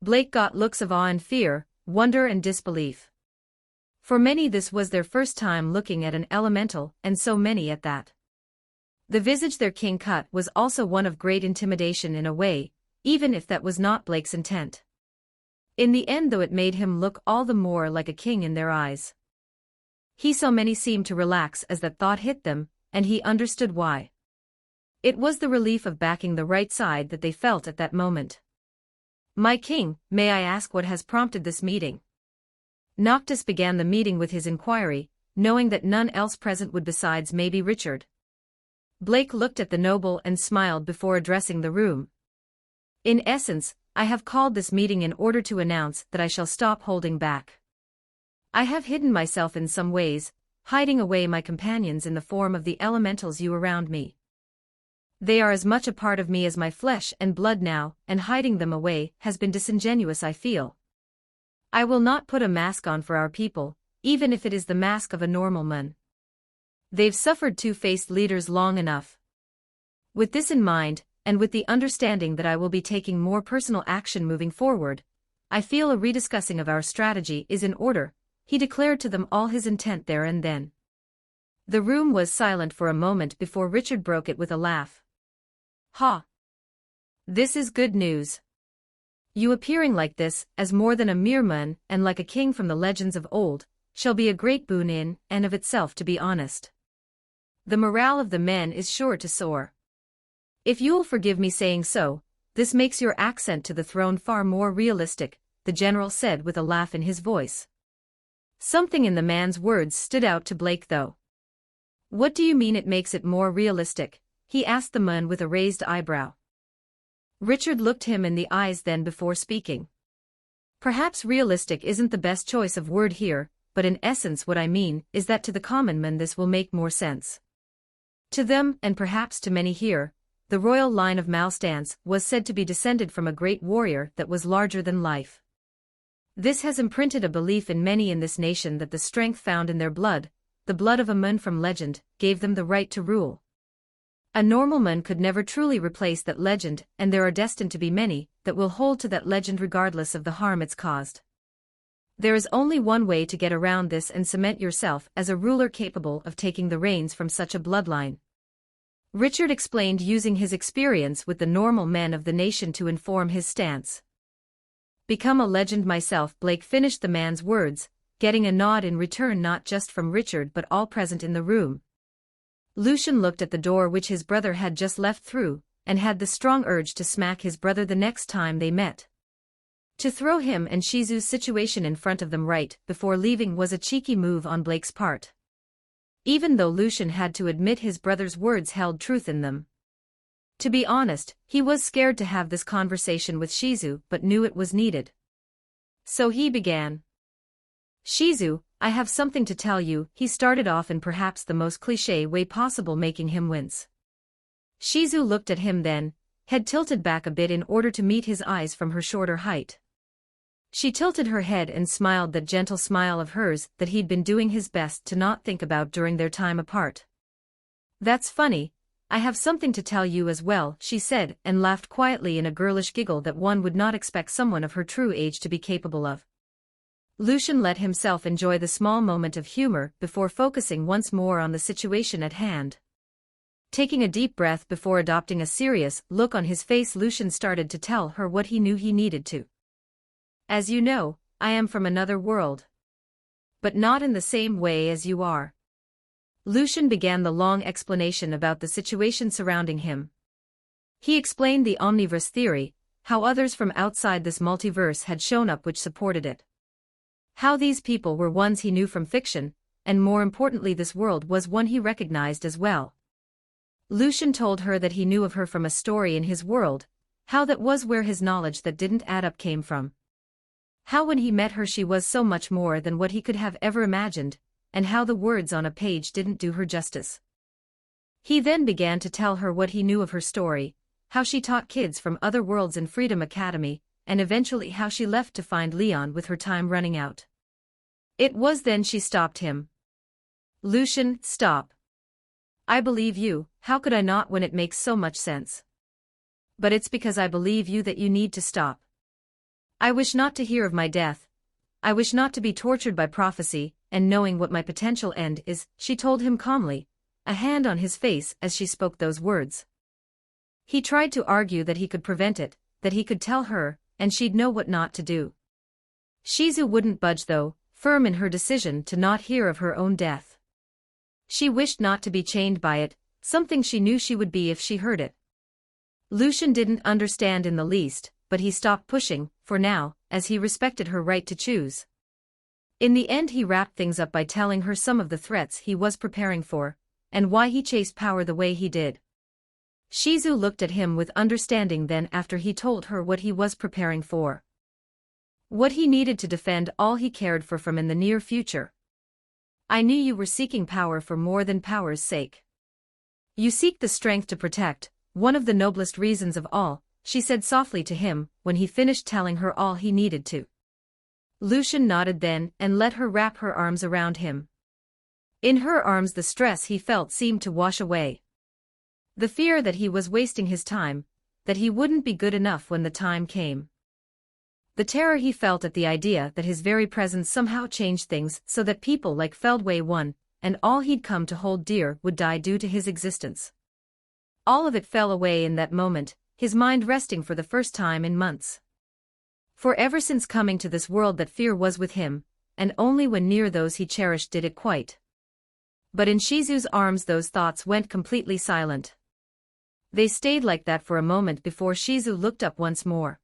Blake got looks of awe and fear, wonder and disbelief. For many this was their first time looking at an elemental, and so many at that. The visage their king cut was also one of great intimidation in a way, even if that was not Blake's intent. In the end, though, it made him look all the more like a king in their eyes. He saw many seem to relax as that thought hit them, and he understood why. It was the relief of backing the right side that they felt at that moment. My king, may I ask what has prompted this meeting? Noctis began the meeting with his inquiry, knowing that none else present would besides maybe Richard. Blake looked at the noble and smiled before addressing the room. In essence, I have called this meeting in order to announce that I shall stop holding back. I have hidden myself in some ways, hiding away my companions in the form of the elementals you around me. They are as much a part of me as my flesh and blood now, and hiding them away has been disingenuous, I feel. I will not put a mask on for our people, even if it is the mask of a normal man. They've suffered two-faced leaders long enough. With this in mind, and with the understanding that I will be taking more personal action moving forward, I feel a rediscussing of our strategy is in order, he declared to them all his intent there and then. The room was silent for a moment before Richard broke it with a laugh. Ha! This is good news. You appearing like this, as more than a mere man, and like a king from the legends of old, shall be a great boon in and of itself, to be honest. The morale of the men is sure to soar. If you'll forgive me saying so, this makes your accent to the throne far more realistic the general said with a laugh in his voice. Something in the man's words stood out to Blake though. What do you mean it makes it more realistic? He asked the man with a raised eyebrow. Richard looked him in the eyes then before speaking. Perhaps realistic isn't the best choice of word here, but in essence what I mean is that to the common man this will make more sense. To them, and perhaps to many here, the royal line of Malstance was said to be descended from a great warrior that was larger than life. This has imprinted a belief in many in this nation that the strength found in their blood, the blood of a man from legend, gave them the right to rule. A normal man could never truly replace that legend, and there are destined to be many that will hold to that legend regardless of the harm it's caused. There is only one way to get around this and cement yourself as a ruler capable of taking the reins from such a bloodline. Richard explained using his experience with the normal men of the nation to inform his stance. Become a legend myself, Blake finished the man's words, getting a nod in return not just from Richard but all present in the room. Lucian looked at the door which his brother had just left through, and had the strong urge to smack his brother the next time they met. To throw him and Shizu's situation in front of them right before leaving was a cheeky move on Blake's part. Even though Lucian had to admit his brother's words held truth in them. To be honest, he was scared to have this conversation with Shizu but knew it was needed. So he began. Shizu, I have something to tell you, he started off in perhaps the most cliché way possible, making him wince. Shizu looked at him then, head tilted back a bit in order to meet his eyes from her shorter height. She tilted her head and smiled that gentle smile of hers that he'd been doing his best to not think about during their time apart. That's funny, I have something to tell you as well, she said, and laughed quietly in a girlish giggle that one would not expect someone of her true age to be capable of. Lucian let himself enjoy the small moment of humor before focusing once more on the situation at hand. Taking a deep breath before adopting a serious look on his face, Lucian started to tell her what he knew he needed to. As you know, I am from another world. But not in the same way as you are. Lucian began the long explanation about the situation surrounding him. He explained the omniverse theory, how others from outside this multiverse had shown up which supported it. How these people were ones he knew from fiction, and more importantly this world was one he recognized as well. Lucian told her that he knew of her from a story in his world, how that was where his knowledge that didn't add up came from. How when he met her she was so much more than what he could have ever imagined, and how the words on a page didn't do her justice. He then began to tell her what he knew of her story, how she taught kids from other worlds in Freedom Academy, and eventually how she left to find Leon with her time running out. It was then she stopped him. Lucian, stop. I believe you, how could I not when it makes so much sense? But it's because I believe you that you need to stop. I wish not to hear of my death. I wish not to be tortured by prophecy, and knowing what my potential end is, she told him calmly, a hand on his face as she spoke those words. He tried to argue that he could prevent it, that he could tell her, and she'd know what not to do. Shizu wouldn't budge though, firm in her decision to not hear of her own death. She wished not to be chained by it, something she knew she would be if she heard it. Lucian didn't understand in the least, but he stopped pushing, for now, as he respected her right to choose. In the end he wrapped things up by telling her some of the threats he was preparing for, and why he chased power the way he did. Shizu looked at him with understanding then after he told her what he was preparing for. What he needed to defend all he cared for from in the near future. I knew you were seeking power for more than power's sake. You seek the strength to protect, one of the noblest reasons of all, she said softly to him when he finished telling her all he needed to. Lucian nodded then and let her wrap her arms around him. In her arms the stress he felt seemed to wash away. The fear that he was wasting his time, that he wouldn't be good enough when the time came. The terror he felt at the idea that his very presence somehow changed things so that people like Feldway One, and all he'd come to hold dear would die due to his existence. All of it fell away in that moment, his mind resting for the first time in months. For ever since coming to this world that fear was with him, and only when near those he cherished did it quite. But in Shizu's arms those thoughts went completely silent. They stayed like that for a moment before Shizu looked up once more.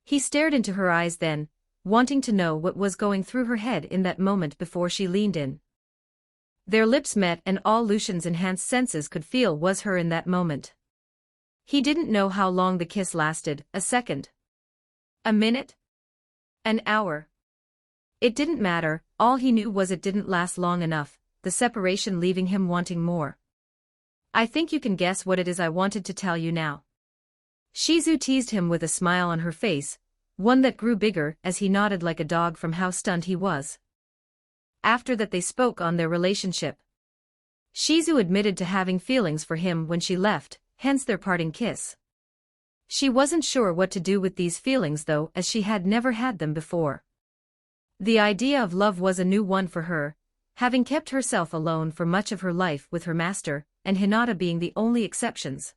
He stared into her eyes then, wanting to know what was going through her head in that moment before she leaned in. Their lips met and all Lucian's enhanced senses could feel was her in that moment. He didn't know how long the kiss lasted, a second. A minute? An hour? It didn't matter, all he knew was it didn't last long enough, the separation leaving him wanting more. I think you can guess what it is I wanted to tell you now. Shizu teased him with a smile on her face, one that grew bigger as he nodded like a dog from how stunned he was. After that they spoke on their relationship. Shizu admitted to having feelings for him when she left, hence their parting kiss. She wasn't sure what to do with these feelings though, as she had never had them before. The idea of love was a new one for her, having kept herself alone for much of her life with her master, and Hinata being the only exceptions.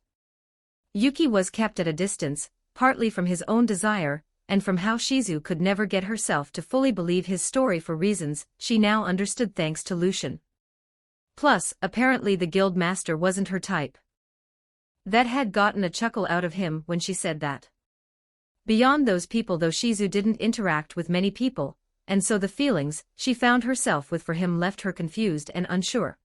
Yuki was kept at a distance, partly from his own desire, and from how Shizu could never get herself to fully believe his story for reasons she now understood thanks to Lucian. Plus, apparently the guild master wasn't her type. That had gotten a chuckle out of him when she said that. Beyond those people though, Shizu didn't interact with many people, and so the feelings she found herself with for him left her confused and unsure.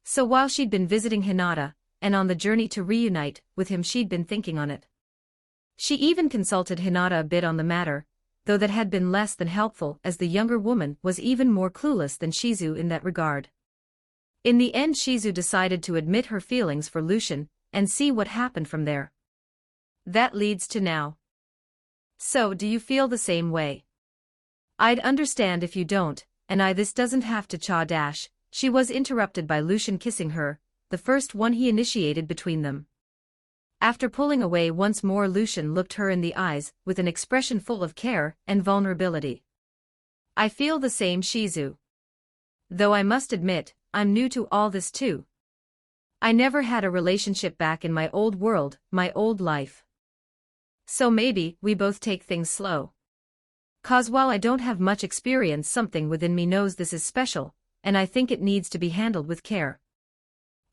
So while she'd been visiting Hinata, and on the journey to reunite with him, she'd been thinking on it. She even consulted Hinata a bit on the matter, though that had been less than helpful as the younger woman was even more clueless than Shizu in that regard. In the end Shizu decided to admit her feelings for Lucian, and see what happened from there. That leads to now. So do you feel the same way? I'd understand if you don't, and this doesn't have to cha-dash. She was interrupted by Lucian kissing her, the first one he initiated between them. After pulling away once more, Lucian looked her in the eyes with an expression full of care and vulnerability. I feel the same, Shizu. Though I must admit, I'm new to all this too. I never had a relationship back in my old world, my old life. So maybe we both take things slow. 'Cause while I don't have much experience, something within me knows this is special, and I think it needs to be handled with care.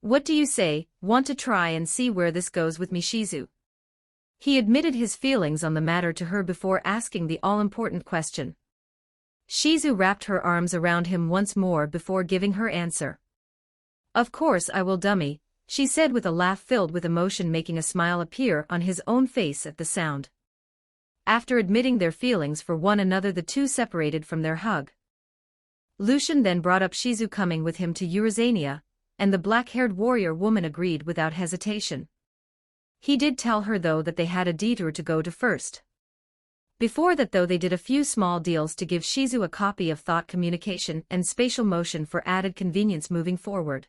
What do you say, want to try and see where this goes with me, Shizu? He admitted his feelings on the matter to her before asking the all-important question. Shizu wrapped her arms around him once more before giving her answer. Of course I will, dummy, she said with a laugh filled with emotion, making a smile appear on his own face at the sound. After admitting their feelings for one another, the two separated from their hug. Lucian then brought up Shizu coming with him to Eurasania, and the black-haired warrior woman agreed without hesitation. He did tell her though that they had a detour to go to first. Before that though, they did a few small deals to give Shizu a copy of thought communication and spatial motion for added convenience moving forward.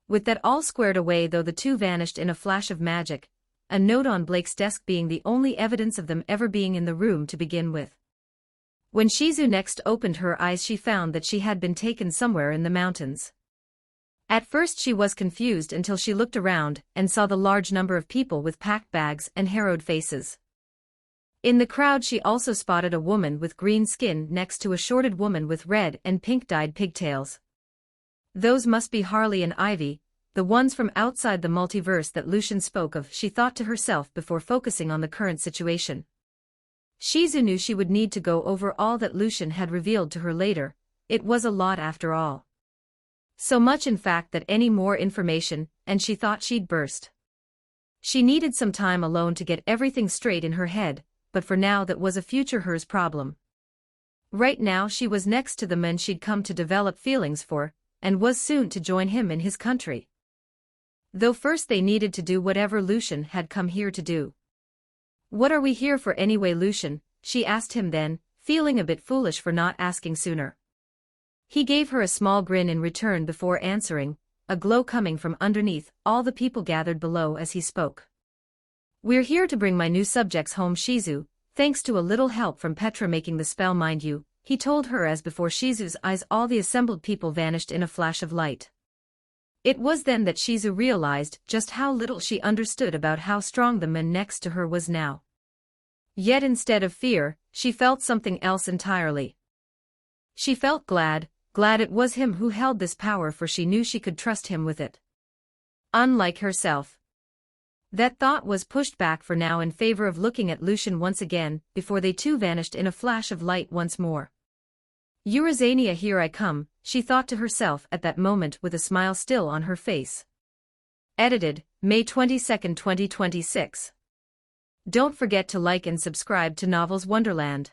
With that all squared away though, the two vanished in a flash of magic, a note on Blake's desk being the only evidence of them ever being in the room to begin with. When Shizu next opened her eyes, she found that she had been taken somewhere in the mountains. At first she was confused until she looked around and saw the large number of people with packed bags and harrowed faces. In the crowd she also spotted a woman with green skin next to a shorted woman with red and pink dyed pigtails. Those must be Harley and Ivy, the ones from outside the multiverse that Lucian spoke of, she thought to herself before focusing on the current situation. Shizu knew she would need to go over all that Lucian had revealed to her later. It was a lot after all. So much in fact that any more information, and she thought she'd burst. She needed some time alone to get everything straight in her head, but for now that was a future hers problem. Right now she was next to the man she'd come to develop feelings for, and was soon to join him in his country. Though first they needed to do whatever Lucian had come here to do. What are we here for anyway, Lucian? She asked him then, feeling a bit foolish for not asking sooner. He gave her a small grin in return before answering, a glow coming from underneath all the people gathered below as he spoke. We're here to bring my new subjects home, Shizu, thanks to a little help from Petra making the spell, mind you, he told her as before Shizu's eyes all the assembled people vanished in a flash of light. It was then that Shizu realized just how little she understood about how strong the man next to her was now. Yet instead of fear, she felt something else entirely. She felt glad it was him who held this power, for she knew she could trust him with it. Unlike herself. That thought was pushed back for now in favor of looking at Lucian once again, before they two vanished in a flash of light once more. Eurazania, here I come, she thought to herself at that moment with a smile still on her face. Edited, May 22, 2026. Don't forget to like and subscribe to Novels Wonderland.